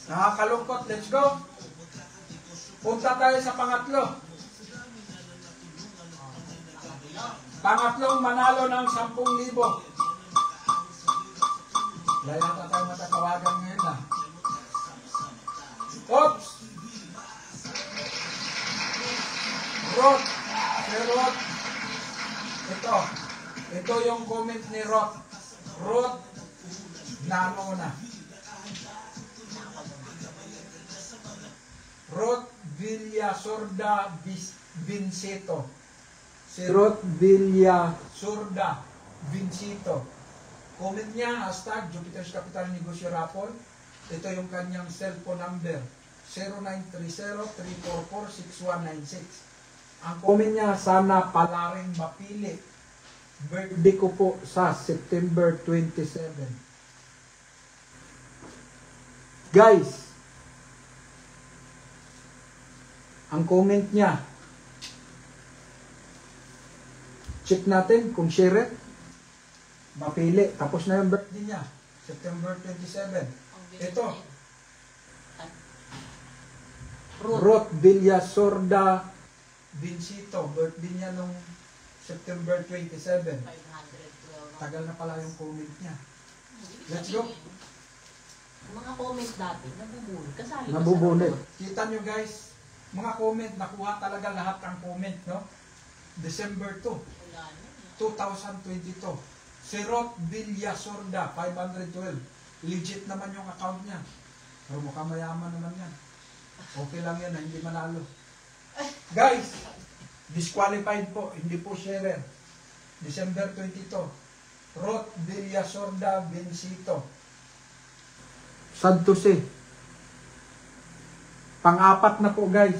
Nakakalungkot, let's go! Punta tayo sa pangatlo. Pangatlong manalo ng 10,000. Layata tayo matatawagan ngayon na. Oops! Rod. Si Rod. Ito. Ito yung comment ni Rod. Rod. Nano na. Rod Villasorda Vincito. Si Rod Villasorda Vincito. Comment niya, hashtag Jupiter's Capital Negosyo Raffle. Ito yung kanyang cellphone number. 0930-344-6196. Ang comment niya, sana pala rin mapili. Birthday ko po sa September 27. Guys, ang comment niya, check natin kung share it. Mapili. Tapos na yung birthday niya. September 27. Ito. Ruth Villasorda Vincito. Birthday niya nung September 27. 512. Tagal na pala yung comment niya. Let's go. Mga comment dati, nabubunod. Kasali Nabubunod. Kita nyo guys, mga comment, nakuha talaga lahat ng comment, no? December 2, Wala na. 2022. Si Rod Villasorda, 512. Legit naman yung account niya. Pero mukhang mayaman naman yan. Okay lang yan na hindi manalo. Guys, disqualified po, hindi po sharer. December 22. Rod Villasorda Vincito. Sad to say. Pang-apat na po guys.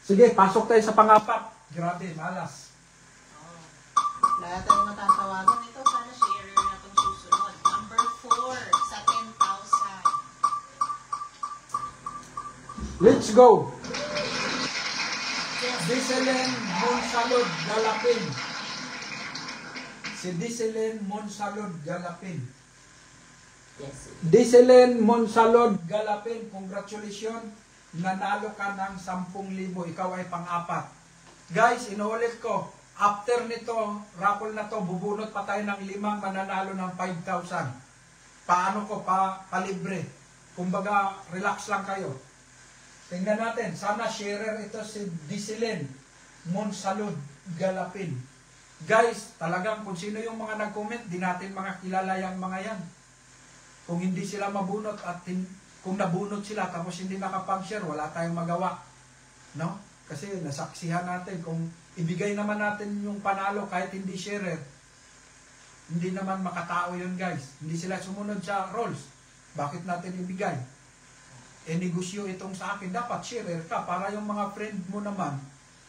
Sige, pasok tayo sa pang-apat. Grabe, malas. Wala tayong matatawagan. Ito, sana sharer na itong susunod. Number 4 sa 10,000. Let's go! Diselen Monsalud Galapin. Si Diselen Monsalud Galapin. Yes. Diselen Monsalud Galapin, congratulations. Nanalo ka ng 10,000. Ikaw ay pang-apat. Guys, inuulit ko. After nito, raffle na to, bubunot pa tayo ng 5 mananalo ng 5,000. Paano ko? Palibre. Kumbaga, relax lang kayo. Tingnan natin. Sana sharer ito si Diselen Monsalud Galapin. Guys, talagang kung sino yung mga nag-comment, di natin mga kilala yung mga yan. Kung hindi sila mabunot at kung nabunot sila tapos hindi nakapag-share, wala tayong magawa. No? Kasi nasaksihan natin kung ibigay naman natin yung panalo kahit hindi sharer, hindi naman makatao yun guys. Hindi sila sumunod sa rules. Bakit natin ibigay? Negosyo itong sa akin. Dapat sharer ka para yung mga friend mo naman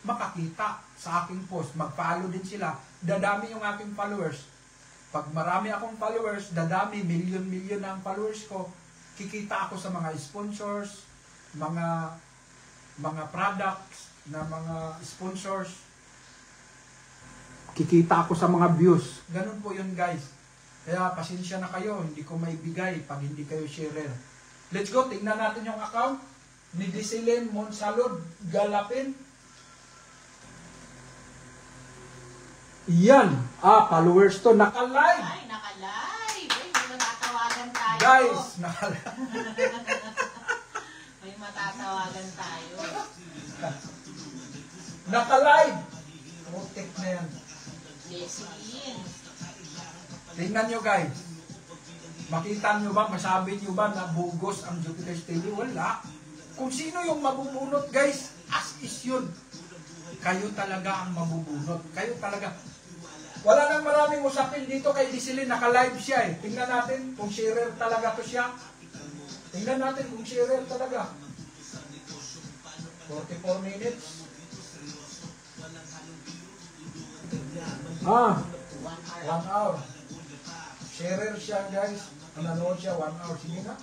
makakita sa aking post. Mag-follow din sila. Dadami yung aking followers. Pag marami akong followers, dadami, milyon-milyon ang followers ko, kikita ako sa mga sponsors, mga products na mga sponsors. Kikita ako sa mga views. Ganun po yun guys. Kaya pasensya na kayo, hindi ko maibigay pag hindi kayo sharer. Let's go, tingnan natin yung account ni Diselen Monsalud Galapin. Yan. Followers to. Naka-live. Ay, naka-live. Ay, may matatawagan tayo. Guys, naka-live. May matatawagan tayo. Naka-live. Protect na yan. Jessie. Tingnan nyo guys. Makita nyo ba, masabi nyo ba na bugos ang Jupiter's TV? Wala. Kung sino yung mabubunot guys, as is yun. Kayo talaga ang mabubunot. Kayo talaga. Wala nang maraming usapin dito kay Diselen. Naka-live siya eh. Tingnan natin kung sharer talaga to siya. Tingnan natin kung sharer talaga. 44 minutes. 1 hour. Sharer siya guys. Nanonood siya 1 hour. Sige na.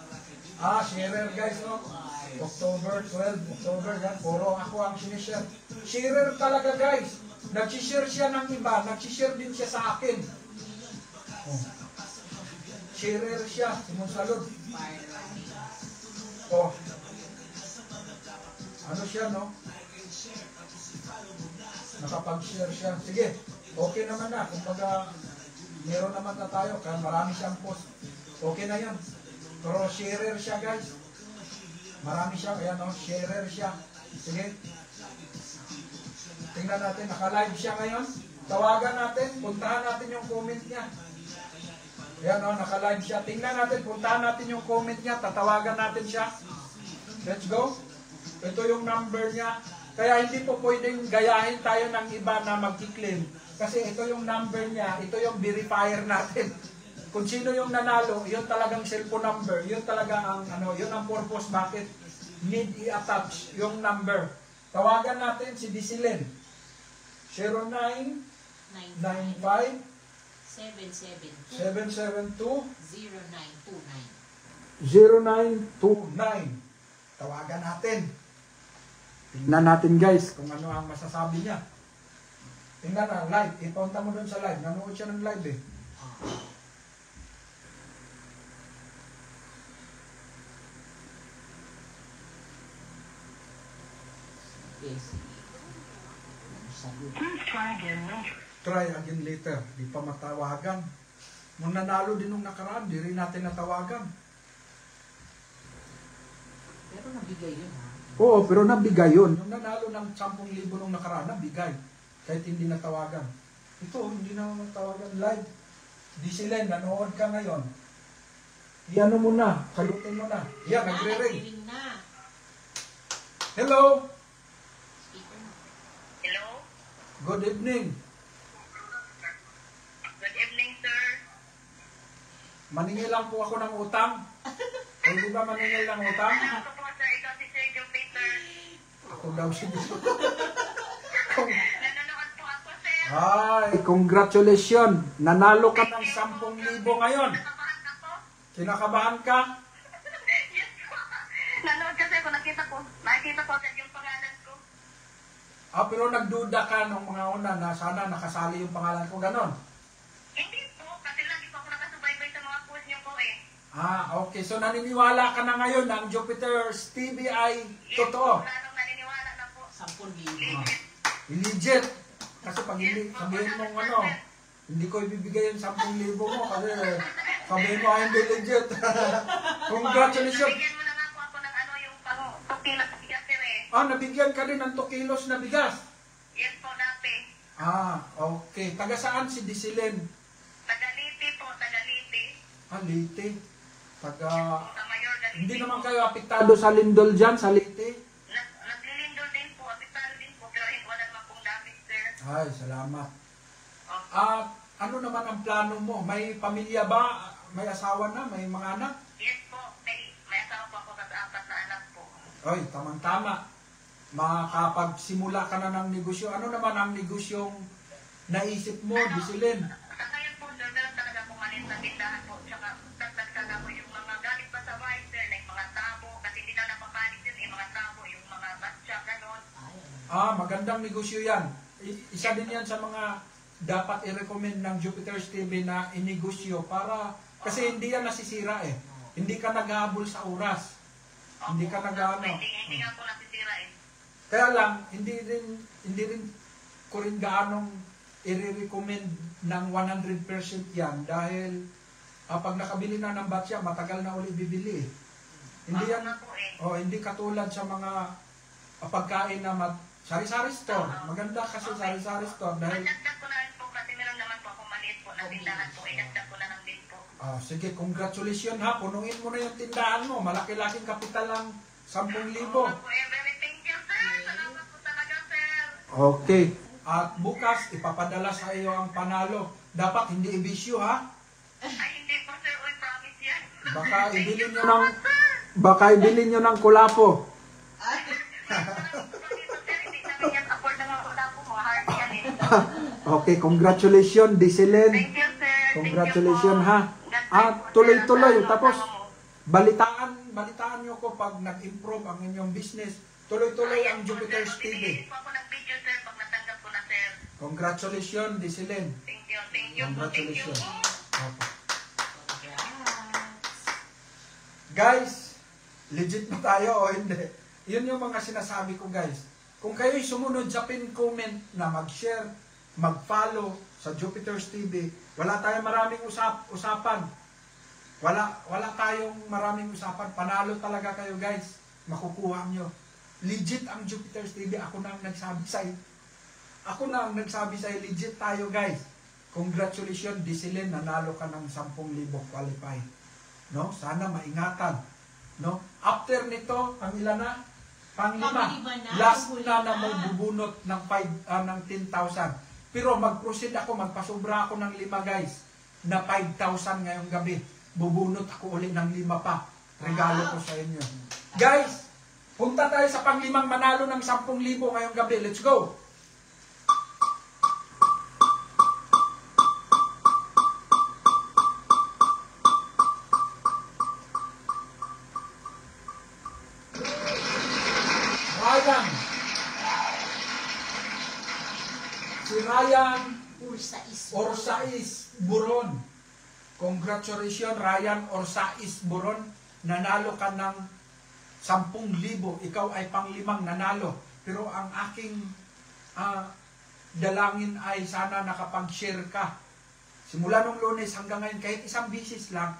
Sharer guys no. October 12, October yan. Puro ako ang sinishare. Sharer talaga guys. Nagsishare siya ng iba. Nagsishare din siya sa akin. Sharer siya. Si Monsalud. Ano siya no? Nakapag-share siya. Sige. Okay naman na. Kumbaga, meron naman na tayo. Kaya marami siyang post. Okay na yan. Pero sharer siya guys. Marami siya. Kaya no, sharer siya. Sige. Tingnan natin. Naka-live siya ngayon. Tawagan natin. Puntahan natin yung comment niya. Ayan o, naka-live siya. Tingnan natin. Puntahan natin yung comment niya. Tatawagan natin siya. Let's go. Ito yung number niya. Kaya hindi po pwedeng gayahin tayo ng iba na mag-claim. Kasi ito yung number niya. Ito yung verifier natin. Kung sino yung nanalo, yun talagang cellphone number. Yun talaga ang, yun ang purpose bakit need i-attach yung number. Tawagan natin si Diselen. 0995 772 0929. Tawagan natin. Tingnan natin guys kung ano ang masasabi niya. Tingnan na, live. Ipunta mo dun sa live. Nanood siya ng live eh. Try again later. Di pa matawagan. Nung nanalo din nung nakaraan, di rin natin natawagan. Pero nabigay yun ha. Oo, pero nabigay yun. Yung nanalo ng 10,000 nung nakaraan, nabigay. Kahit hindi natawagan. Ito, hindi na natawagan live. Disilen, nanood ka ngayon. Iyan mo na, salutin mo na. Yan, nagre-ring. Nagre-ring na. Hello! Speaker na. Hello? Good evening. Good evening, sir. Maningil lang po ako ng utang. Pwede ba maningil ng utang? Ako po, sir. Ikaw si Sir Joe Peter. Ako daw si Nanonood po ako, sir. Ay, congratulations. Nanalo ka ng 10,000 ngayon. Nakabahan ka po? Kinakabahan ka? Yes po. Nanood kasi ako. Nakita ko agad yung pangalan ko. Pero nagduda ka nung mga una na sana nakasali yung pangalan ko, ganon. Hindi po. Kasi lagi po ako nakasubaybay sa mga post niyo po eh. Okay. So naniniwala ka na ngayon na ang Jupiter's TV ay totoo. Lalong naniniwala na po. 10,000. Legit. Kasi pag hindi, sabihin mo hindi ko ibibigay yung 10,000 mo kasi sabihin mo ay hindi legit. Congratulations. Nabigyan mo na nga po ako ng yung pang-tukila sa bigas, sir eh. Nabigyan ka rin ng 2 kilos na bigas. Yes po, dati. Okay. Taga saan si Disilen? Tagaliti po, Tagaliti. Leyte. Taga... Sa Mayor, Galiti. Hindi naman kayo apektado sa lindol dyan, sa Leyte? Naglilindol din po, apektado din po, pero wala naman pong damage, sir. Ay, salamat. Oh. Ano naman ang plano mo? May pamilya ba? May asawa na? May mga anak? Yes po, may asawa po ako sa 4 na anak po. Ay, tamang-tama. Makapagsimula ka na ng negosyo. Ano naman ang negosyong naisip mo, Disilen? Sa ngayon po, sir, meron talaga po maliit na tindahan po. Tsaka dagdag po yung mga galit pa sa bahay, sir, like mga tabo, kasi hindi na napapalit din mga tabo, yung mga batya, ganon. Magandang negosyo yan. Isa din yan sa mga dapat i-recommend ng Jupiter's TV na inegosyo para, kasi hindi yan nasisira eh. Hindi ka naghahabol sa oras. Hindi ka Hindi nga po nasisira eh. Kaya lang, hindi rin ko rin gaanong i-recommend ng 100% yan dahil pag nakabili na ng batya, matagal na uli bibili eh. Hindi yan, hindi katulad sa mga pagkain na sari-sari store. Maganda kasi sari-sari store dahil... Dagdag ko na rin po kasi meron naman po akong maliit po na tindahan po. Dagdag ko na lang din po. Sige, congratulations ha. Punuin mo na yung tindahan mo. Malaki-laking kapital lang 10,000. Thank you, sir. Salamat po talaga, sir. Okay. At bukas, ipapadala sa iyo ang panalo. Dapat hindi ibisyo ha. Ay, hindi po, sir. Uy, promise yan. Baka ibili nyo ng kulapo. Hindi namin yan afford na mga wala po. Mga hard yan eh. Okay, congratulations, Disilen. Thank you, sir. Congratulations ha. Tuloy-tuloy. Tapos, balitaan nyo ko pag nag-improve ang inyong business. Tuloy-tuloy ang Jupiter's TV. Hindi po ako nag-video, sir, pag natanggap ko na, sir. Congratulations, Disilen. Thank you po. Thank you. Congratulations. Okay. Guys, legit na tayo o hindi? Yun yung mga sinasabi ko, guys. Kung kayo'y sumunod sa pin comment na mag-share, mag-follow sa Jupiter's TV, wala tayong maraming usapan. Wala tayong maraming usapan. Panalo talaga kayo, guys. Makukuha nyo. Legit ang Jupiter's TV. Ako na ang nagsabi sa'yo. Legit tayo, guys. Congratulations, Disilen, nanalo ka ng 10,000 qualified. No? Sana maingatan. No? After nito, ang ilan na? Pang-5. Last na may bubunot ng 10,000. Pero mag-proceed ako, magpasobra ako ng 5, guys. Na 5,000 ngayong gabi. Bubunot ako ulit ng 5 pa. Regalo ko sa inyo. Guys, punta tayo sa pang-5 manalo ng 10,000 ngayong gabi. Let's go! Si Ryan Orsais Buron. Congratulations, Ryan Orsais Buron. Nanalo ka ng 10,000. Ikaw ay pang-5 nanalo. Pero ang aking dalangin ay sana nakapag-share ka. Simula nung Lunes hanggang ngayon, kahit isang bisis lang,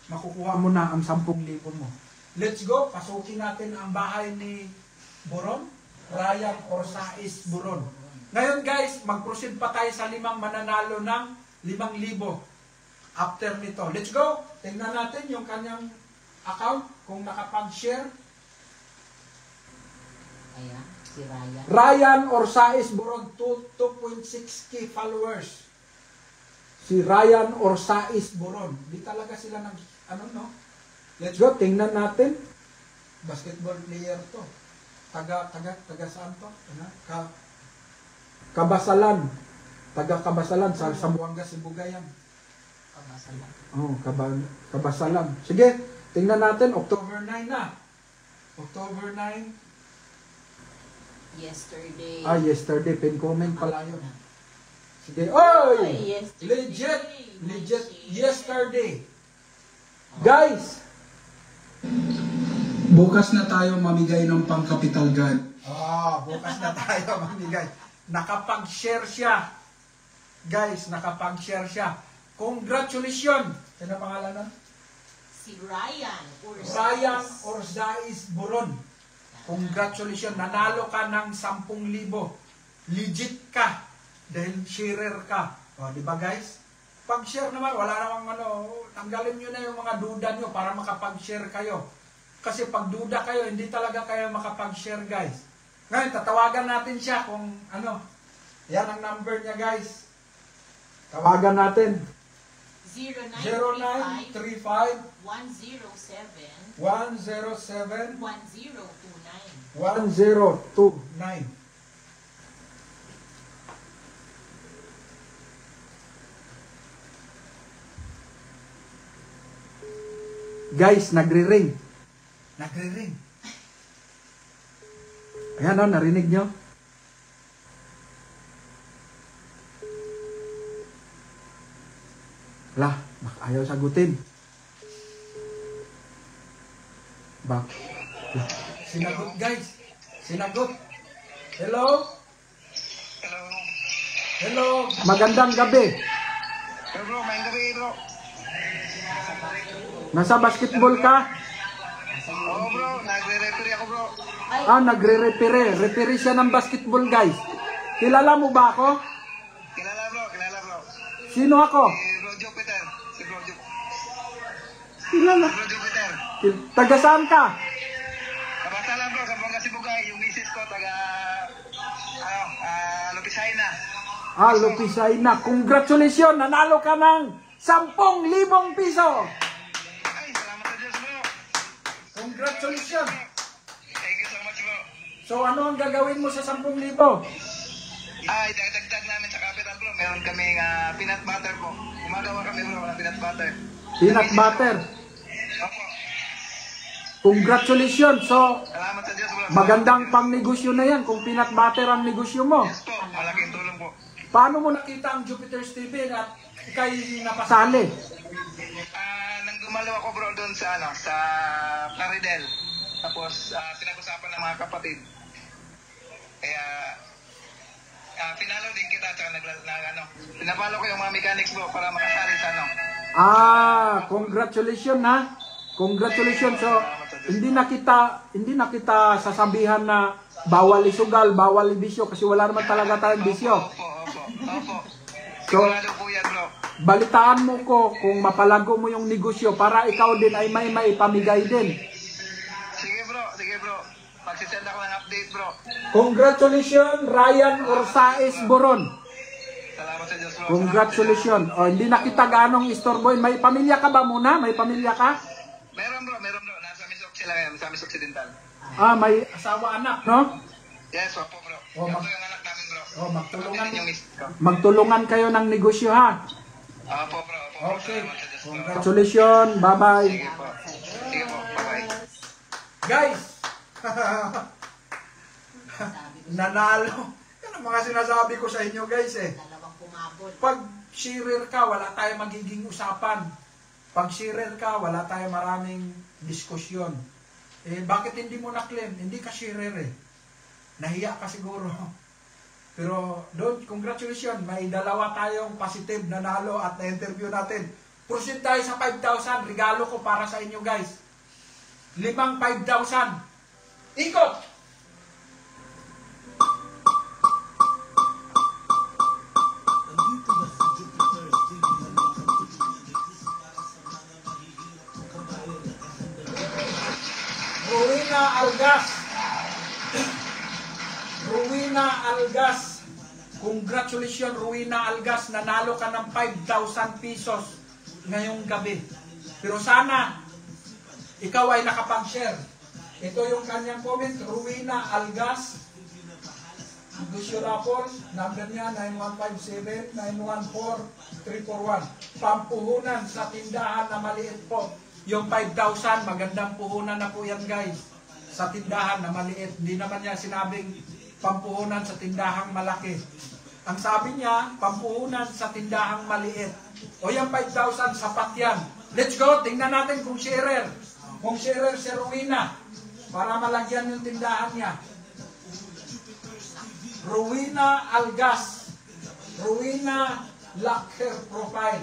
makukuha mo na ang 10,000 mo. Let's go. Pasukin natin ang bahay ni Buron. Ryan Orsais Buron. Ngayon guys, mag-proceed pa tayo sa 5 mananalo ng 5,000. After nito. Let's go. Tingnan natin yung kanyang account kung nakapag-share. Ayan, si Ryan. Ryan Orsais Buron, 2.6k followers. Si Ryan Orsais Buron. Di talaga sila nag, no? Let's go, tingnan natin. Basketball player to. Taga saan to? Kabasalan. Taga Kabasalan, sa Zamboanga, Sibugayan. Kabasalan. Oh, Kabasalan. Sige, tingnan natin, October 9 na. October 9. Yesterday. Yesterday, pin comment pala yun. Sige, oy! Yesterday. Legit, yesterday. Guys, bukas na tayo mamigay ng pang-capital guard. Bukas na tayo mamigay. Nakapag-share siya. Guys, nakapag-share siya. Congratulations! Sino pangalan nun? Si Ryan Orsais. Ryan Orsais Buron. Congratulations, nanalo ka ng 10,000. Legit ka. Dahil sharer ka. O, di ba guys? Pag-share naman, wala namang tanggalin nyo na yung mga duda nyo para makapag-share kayo. Kasi pag duda kayo, hindi talaga kayo makapag-share guys. Ngayon, tatawagan natin siya kung Yan ang number niya guys. Tawagan natin. 0935 107 107 1029. 1029. Guys, nagre-ring. Nagre-ring. Ayan o, narinig nyo? Lah, ayaw sagutin. Bak. Sinagot guys. Sinagot. Hello? Hello. Hello. Magandang gabi. Hello bro, main gabi bro. Nasa basketball ka? Oo bro, nagre-referee ako bro. Nagre-referee. Referee siya ng basketball guys. Kilala mo ba ako? Kilala bro. Sino ako? Si Bro Jupiter. Kilala. Bro Jupiter. Taga saan ka? Kabasa lang bro, Zamboanga Sibugay. Yung misis ko, taga, Lupisay na. Lupisay na. Congratulations! Nanalo ka ng 10,000 piso! Ay, salamat sa Diyos bro. Congratulations! Thank you so much bro. So ano ang gagawin mo sa 10,000? Ay, dagdag namin sa capital bro. Meron kaming peanut butter po. Gumagawa kami bro ng peanut butter. Peanut butter. Opo. Congratulations! So, Salamat sa Diyos bro. magandang pang-negosyo na yan kung peanut butter ang negosyo mo. Yes po, malaking tulong po. Paano mo nakita ang Jupiter's TV at ikay napasali? Nang gumalaw ako bro doon sa sa Plaridel. Tapos pinag-usapan ng mga kapatid. Kaya pinalo din kita tsaka pinapalo ko yung mga mechanics bro para makasali sa Congratulations ha. Congratulations. So, hindi na kita sasabihan na bawal isugal, bawal ibisyo kasi wala naman talaga tayong bisyo. Opo. So, Sigurado po yan bro. balitaan mo ko kung mapalago mo yung negosyo para ikaw din ay may maipamigay din. Sige bro. Magsisend ako ng update bro. Congratulations, Ryan Orsais Buron. Salamat sa Diyos bro. Congratulations. Hindi na kita ganong istorboy. May pamilya ka ba muna? May pamilya ka? Meron bro. Nasa Misok sila ngayon, sa Misok Occidental. May asawa anak, no? Yes, opo bro. Oh, Ito yung anak namin bro. Magtulungan. Yung miss ko. Magtulungan kayo ng negosyo ha. Opo bro. Okay. Salamat sa Diyos bro. Congratulations. Bye-bye. Sige po. Bye-bye. Guys, nanalo. Yan ang mga sinasabi ko sa inyo guys Dalawang pumabol. Pag sharer ka, wala tayong magiging usapan. Pag sharer ka, wala tayong maraming diskusyon. Bakit hindi mo na-claim? Hindi ka sharer Nahiya ka siguro. Pero doon, congratulations. May dalawa tayong positive na nalo at na-interview natin. Proceed tayo sa 5,000. Regalo ko para sa inyo guys. 5 5,000. Ikot! Nandito na si Jupiter, TV na makapagpapagigis para sa mga mahihirap o kabayan na kahanda. Rowena Algas. Rowena Algas. Congratulations, Rowena Algas. Nanalo ka ng 5,000 pesos ngayong gabi. Pero sana, ikaw ay nakapag-share. Ito yung kanyang comment. Rowena Algas. Gusyo Rapol. Number niya 9157-914-341. Pampuhunan sa tindahan na maliit po. Yung 5,000, magandang puhunan na po yan guys. Sa tindahan na maliit. Hindi naman niya sinabing pampuhunan sa tindahang malaki. Ang sabi niya, pampuhunan sa tindahang maliit. O yung 5,000, sapat yan. Let's go, tingnan natin kung sharer. Kung sharer si Rowena. Para malagyan yung tindahan niya. Rowena Algas. Rowena lock her profile.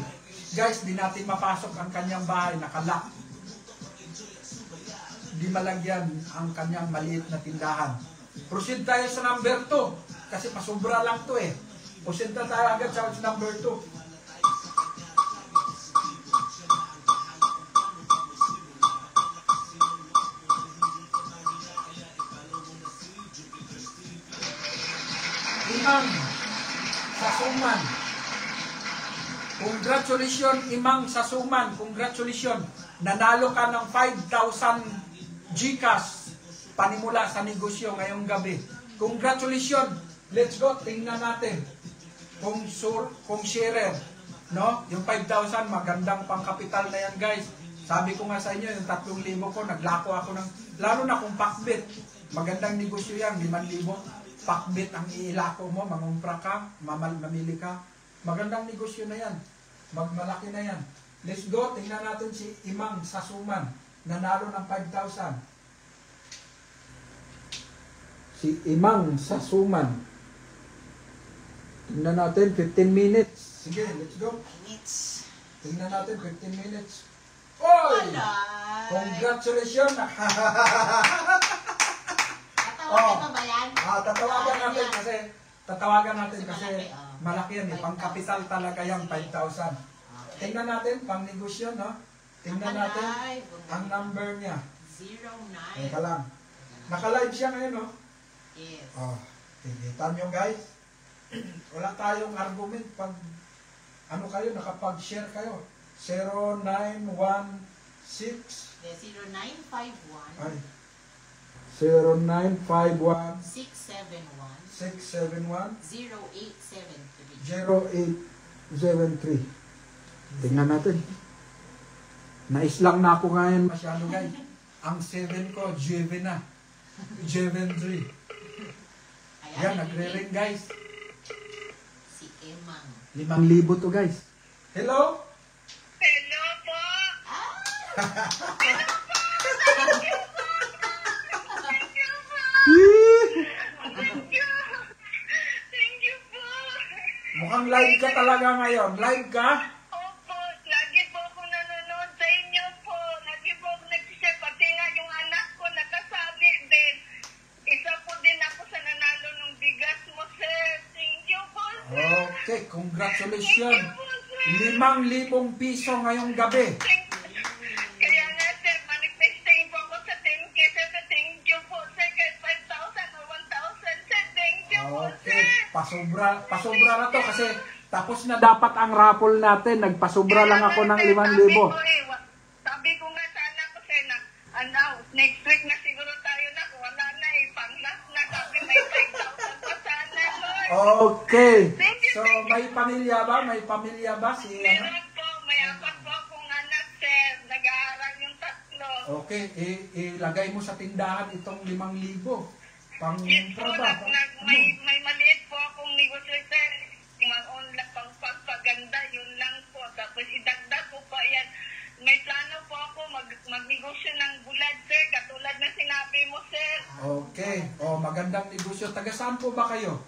Guys, di natin mapasok ang kanyang bahay. Nakalock. Di malagyan ang kanyang maliit na tindahan. Proceed tayo sa number 2. Kasi pasubra lang to eh. Proceed na tayo agad sa number 2. Imang Sasuman. Congratulations, Imang Sasuman. Congratulations. Nanalo ka ng 5,000 GCash panimula sa negosyo ngayong gabi. Congratulations. Let's go. Tingnan natin. Kung sharer. No? Yung 5,000, magandang pangkapital na yan, guys. Sabi ko nga sa inyo, yung 3,000 ko, naglako ako ng, lalo na kung pakbit. Magandang negosyo yan, 5,000. Pakbit ang iilako mo, mangumpra ka, mamili ka. Magandang negosyo na yan. Magmalaki na yan. Let's go, tingnan natin si Imang Sasuman. Nanalo ng 5,000. Si Imang Sasuman. Tingnan natin, 15 minutes. Sige, let's go. Minutes. Tingnan natin, 15 minutes. Oy! Alay! Congratulations! Tatawagan pa ba yan? Tatawagan natin kasi Malaki, oh. malaki yan eh. Pangkapital talaga yung 5,000. Tingnan natin, pang negosyo, no? Tingnan natin ang number niya. 09. Teka lang. Naka-live siya ngayon, no? Yes. Oh, tingnan nyo guys. Wala tayong argument pag ano kayo, nakapag-share kayo. 0916 0951 ay 0951 671 671 0873. 0873. Tingnan natin. Naislang na ako ngayon masyado guys. Ang 7 ko, Jeven na. Jeven 3. Yan, nagre-ring guys. Si Emang. 5,000 to guys. Hello? Hello po! Thank you po! Mukhang live ka talaga ngayon. Live ka? Opo, lagi po ako nanonood sa inyo po. Lagi po ako nag-share. Pati nga yung anak ko nakasabi din. Isa po din ako sa nanalo ng bigas mo, sir. Thank you po, sir. Okay, Thank congratulations. you po, sir. 5,000 piso ngayong gabi. Kaya nga, sir, manifesting po ako sa 10K, sir. Thank you po, sir. Kahit 5,000 or 1,000, sir. Thank you po, sir. Okay, pasobra na to kasi tapos na dapat ang raffle natin. Nagpasobra lang ako ng 5,000. Sabi ko nga sa anak ko, sir, na next week na siguro tayo na. Wala na eh. Pang-last na. Sabi may 5,000 pa sana, Lord. Okay. So, may pamilya ba? May pamilya ba? Si ano? Meron po, may 4 po akong anak, sir. Nag-aaral yung 3. Okay, ilagay mo sa tindahan itong 5,000. Pang Yes po, traba. may maliit po akong negosyo, sir. Online pang pagpaganda, yun lang po. Tapos idagdag ko pa yan. May plano po ako magnegosyo ng bulad, sir. Katulad na sinabi mo, sir. Okay. O, magandang negosyo. Taga saan po ba kayo?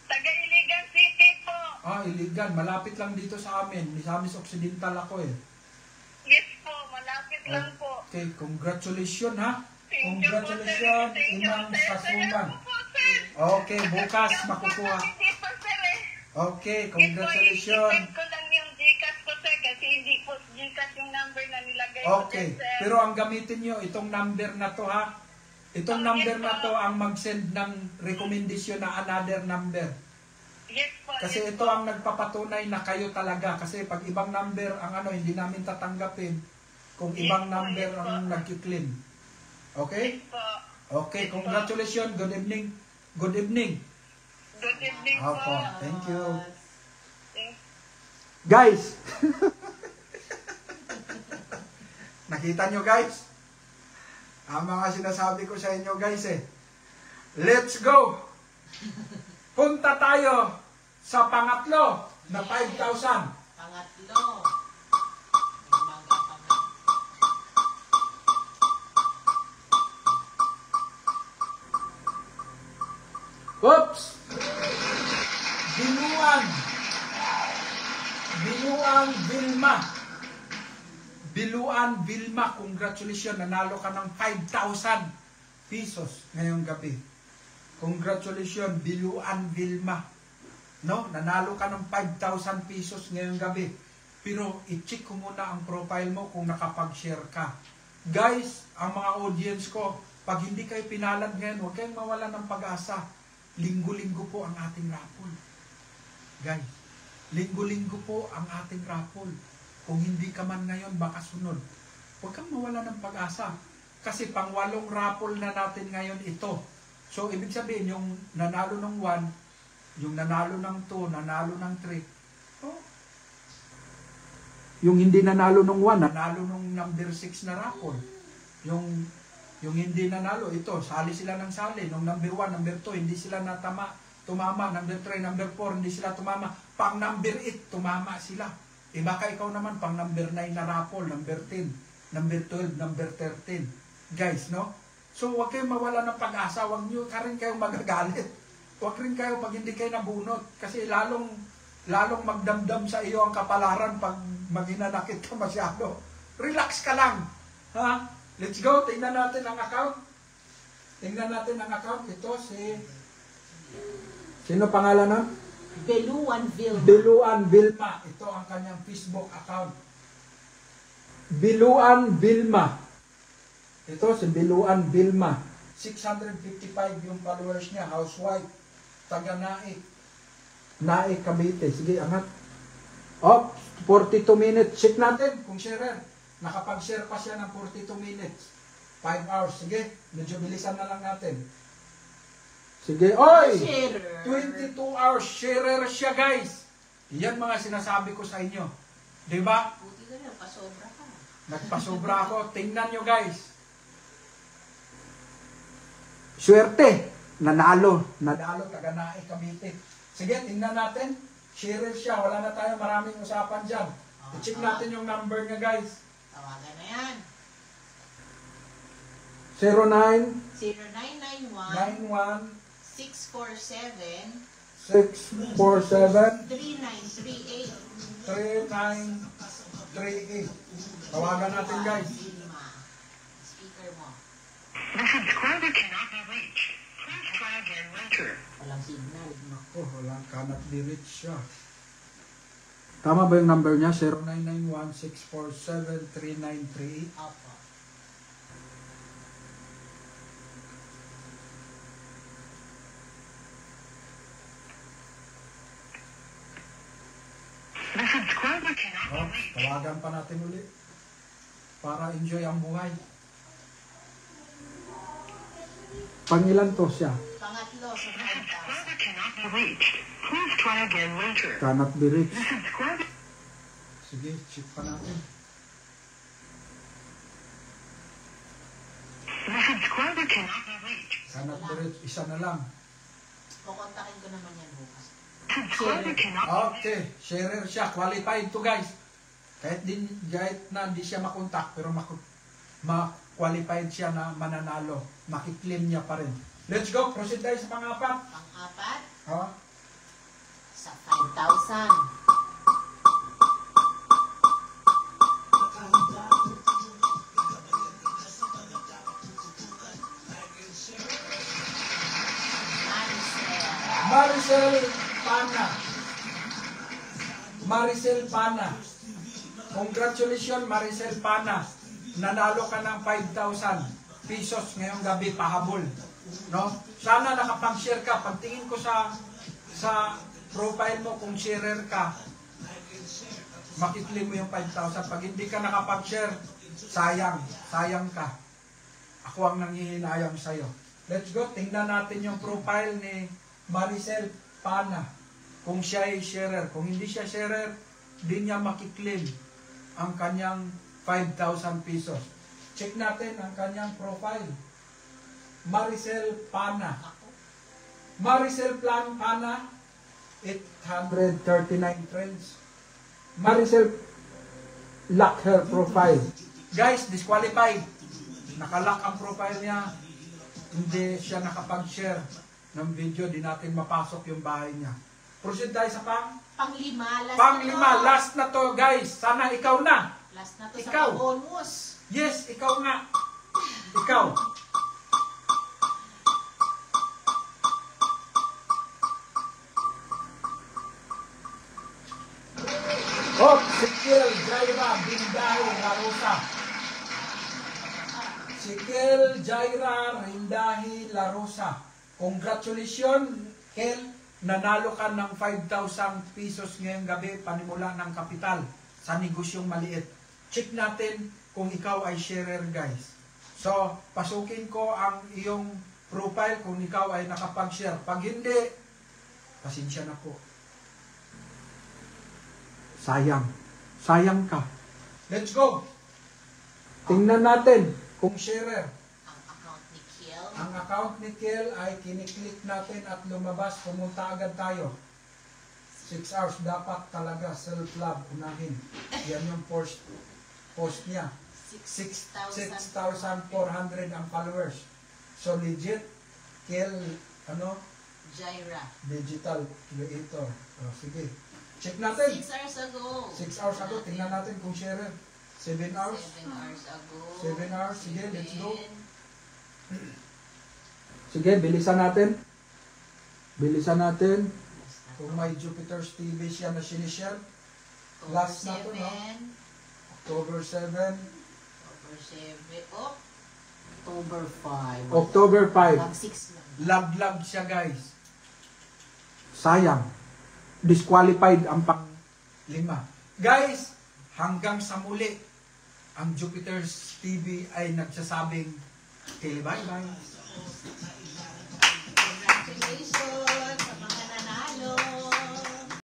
Taga Iligan City po. Iligan. Malapit lang dito sa amin. Misamis Occidental ako eh. Yes po, malapit lang po. Okay, congratulations ha. Thank you po, sir. Congratulations, Thank you, Imam sir. Sasuman. Salamat po, sir. Okay, bukas makukuha. Hindi po, sir eh. Okay, Ito, congratulations. i-send ko lang yung Gcash ko, sir, kasi hindi po Gcash yung number na nilagay ko, Okay, sir. pero ang gamitin nyo, itong number na to ha. Itong number na to ang mag-send ng recommendation na another number. Yes po. Kasi yes ito po. ang nagpapatunay na kayo talaga. Kasi pag ibang number ang ano, hindi namin tatanggapin kung ibang number ang nagki-claim. Okay? Yes po. Okay, congratulations. Good evening. Good evening. Good evening po. Opo, thank you. Thank- Guys! Nakita nyo guys? Ang mga sinasabi ko sa inyo guys eh. Let's go! Punta tayo sa pangatlo na 5,000. Pangatlo. May mangga pa na. Oops! Binuang! Binuang Vilma. Biluan Vilma, congratulations. Nanalo ka ng 5,000 pesos ngayong gabi. Congratulations, Biluan Vilma. No? Nanalo ka ng 5,000 pesos ngayong gabi. Pero i-check ko muna ang profile mo kung nakapag-share ka. Guys, ang mga audience ko, pag hindi kayo pinalad ngayon, huwag kayong mawala ng pag-asa. Linggo-linggo po ang ating raffle. Guys, linggo-linggo po ang ating raffle. Kung hindi ka man ngayon, baka sunod. Huwag kang mawala ng pag-asa. Kasi pang 8 raffle na natin ngayon ito. So, ibig sabihin, yung nanalo ng 1, yung nanalo ng 2, nanalo ng 3. Oh. Yung hindi nanalo ng 1, nanalo ng number 6 na raffle. Yung hindi nanalo, ito, sali sila ng sali. Nung number 1, number 2, hindi sila tumama. Number 3, number 4, hindi sila tumama. Pang number 8, tumama sila. E baka ikaw naman pang number 9 na raffle, number 10, number 12, number 13. Guys, no? So, huwag kayong mawala ng pag-asa. Huwag nyo ka rin kayong magagalit. Huwag rin kayo pag hindi kayo nabunot. Kasi lalong magdamdam sa iyo ang kapalaran pag maghinanakit ka masyado. Relax ka lang. Ha? Let's go. Tingnan natin ang account. Tingnan natin ang account. Ito si... Sino pangalan na? Biluan Vilma. Biluan Vilma. Ito ang kanyang Facebook account. Biluan Vilma. Ito si Biluan Vilma. 655 yung followers niya. Housewife. Taga Naik. Naik, Cavite. Sige, angat. Oh, 42 minutes. Check natin kung share. Nakapag-share pa siya ng 42 minutes. 5 hours. Sige, medyo bilisan na lang natin. Sige, oy! Sharer. 22 hours, sharer siya guys. Yan mga sinasabi ko sa inyo. Diba? Buti ka rin, pasobra ka. Nagpasobra ako. Tingnan nyo guys. Swerte. Nanalo. Nanalo, taga Naik, Cavite. Sige, tingnan natin. Sharer siya. Wala na tayo maraming usapan dyan. I-check natin yung number niya guys. Tawagan na yan. 09 0991 91 647 647 3938. 3938. Tawagan natin guys. Vilma. Speaker mo. The subscriber cannot be reached. Please try again later. Walang signal. Nako, walang cannot be reached siya. Tama ba yung number niya? 0991-647-3938. Opo. The subscriber cannot be Oh, reached. tawagan pa natin ulit. Para enjoy ang buhay. Pangilan to siya? Pangatlo sa The 5,000. subscriber cannot be reached. Please try again later. Cannot be The reached. subscriber... Sige, check pa natin. The subscriber cannot be reached. Cannot be reached. Isa na lang. Kukontakin ko naman yan bukas. Subscriber cannot be Okay, sharer siya. Qualified to guys. Kahit na hindi siya makontak, pero ma-qualified siya na mananalo. Makiklaim niya pa rin. Let's go. Proceed tayo sa pang-apat. Pang-apat Ha? sa 5,000. Maricel Pana. Maricel Pana. Congratulations, Maricel Pana. Nanalo ka ng 5,000 pesos ngayong gabi, pahabol. No? Sana nakapag-share ka. Pagtingin ko sa profile mo, kung sharer ka, makikli mo yung 5,000. Pag hindi ka nakapag-share, sayang ka. Ako ang nanghihinayang sa'yo. Let's go, tingnan natin yung profile ni Maricel Pana. Kung siya ay sharer. Kung hindi siya sharer, di niya makiklaim ang kanyang 5,000 pesos. Check natin ang kanyang profile. Maricel Pana. Maricel Pana, 839 friends. Maricel, lock her profile. Guys, disqualified. Nakalock ang profile niya. Hindi siya nakapag-share ng video. Di natin mapasok yung bahay niya. Proceed tayo sa Panglima. Last na to, guys. Sana ikaw na. Last na to Ikaw. sa bonus. Yes, ikaw nga. Ikaw. Oh, Sikil Jaira Rindahi Larosa. Sikil Jaira Rindahi Larosa. Congratulations, Kel. Nanalo ka ng 5,000 pesos ngayong gabi, panimula ng kapital sa negosyong maliit. Check natin kung ikaw ay sharer, guys. So, pasukin ko ang iyong profile kung ikaw ay nakapag-share. Pag hindi, pasensya na po. Sayang ka. Let's go. Tingnan natin kung sharer. Ang account ni Kel ay kiniklik natin at lumabas. Pumunta agad tayo. 6 hours dapat talaga self-love unahin. Yan yung post niya. 6,400 ang followers. So legit, Kel, Jaira. Digital creator. Sige. Check natin. 6 hours ago. 6 hours ago. Tingnan natin kung sharer. 7 hours. 7 hours ago. 7 hours. Sige, let's go. Sige, bilisan natin. Kung may Jupiter's TV siya na sinishare. Last na to, no? October 7. October 5. Laglag siya, guys. Sayang. Disqualified ang pang-5. Guys, hanggang sa muli, ang Jupiter's TV ay nagsasabing, okay, bye-bye.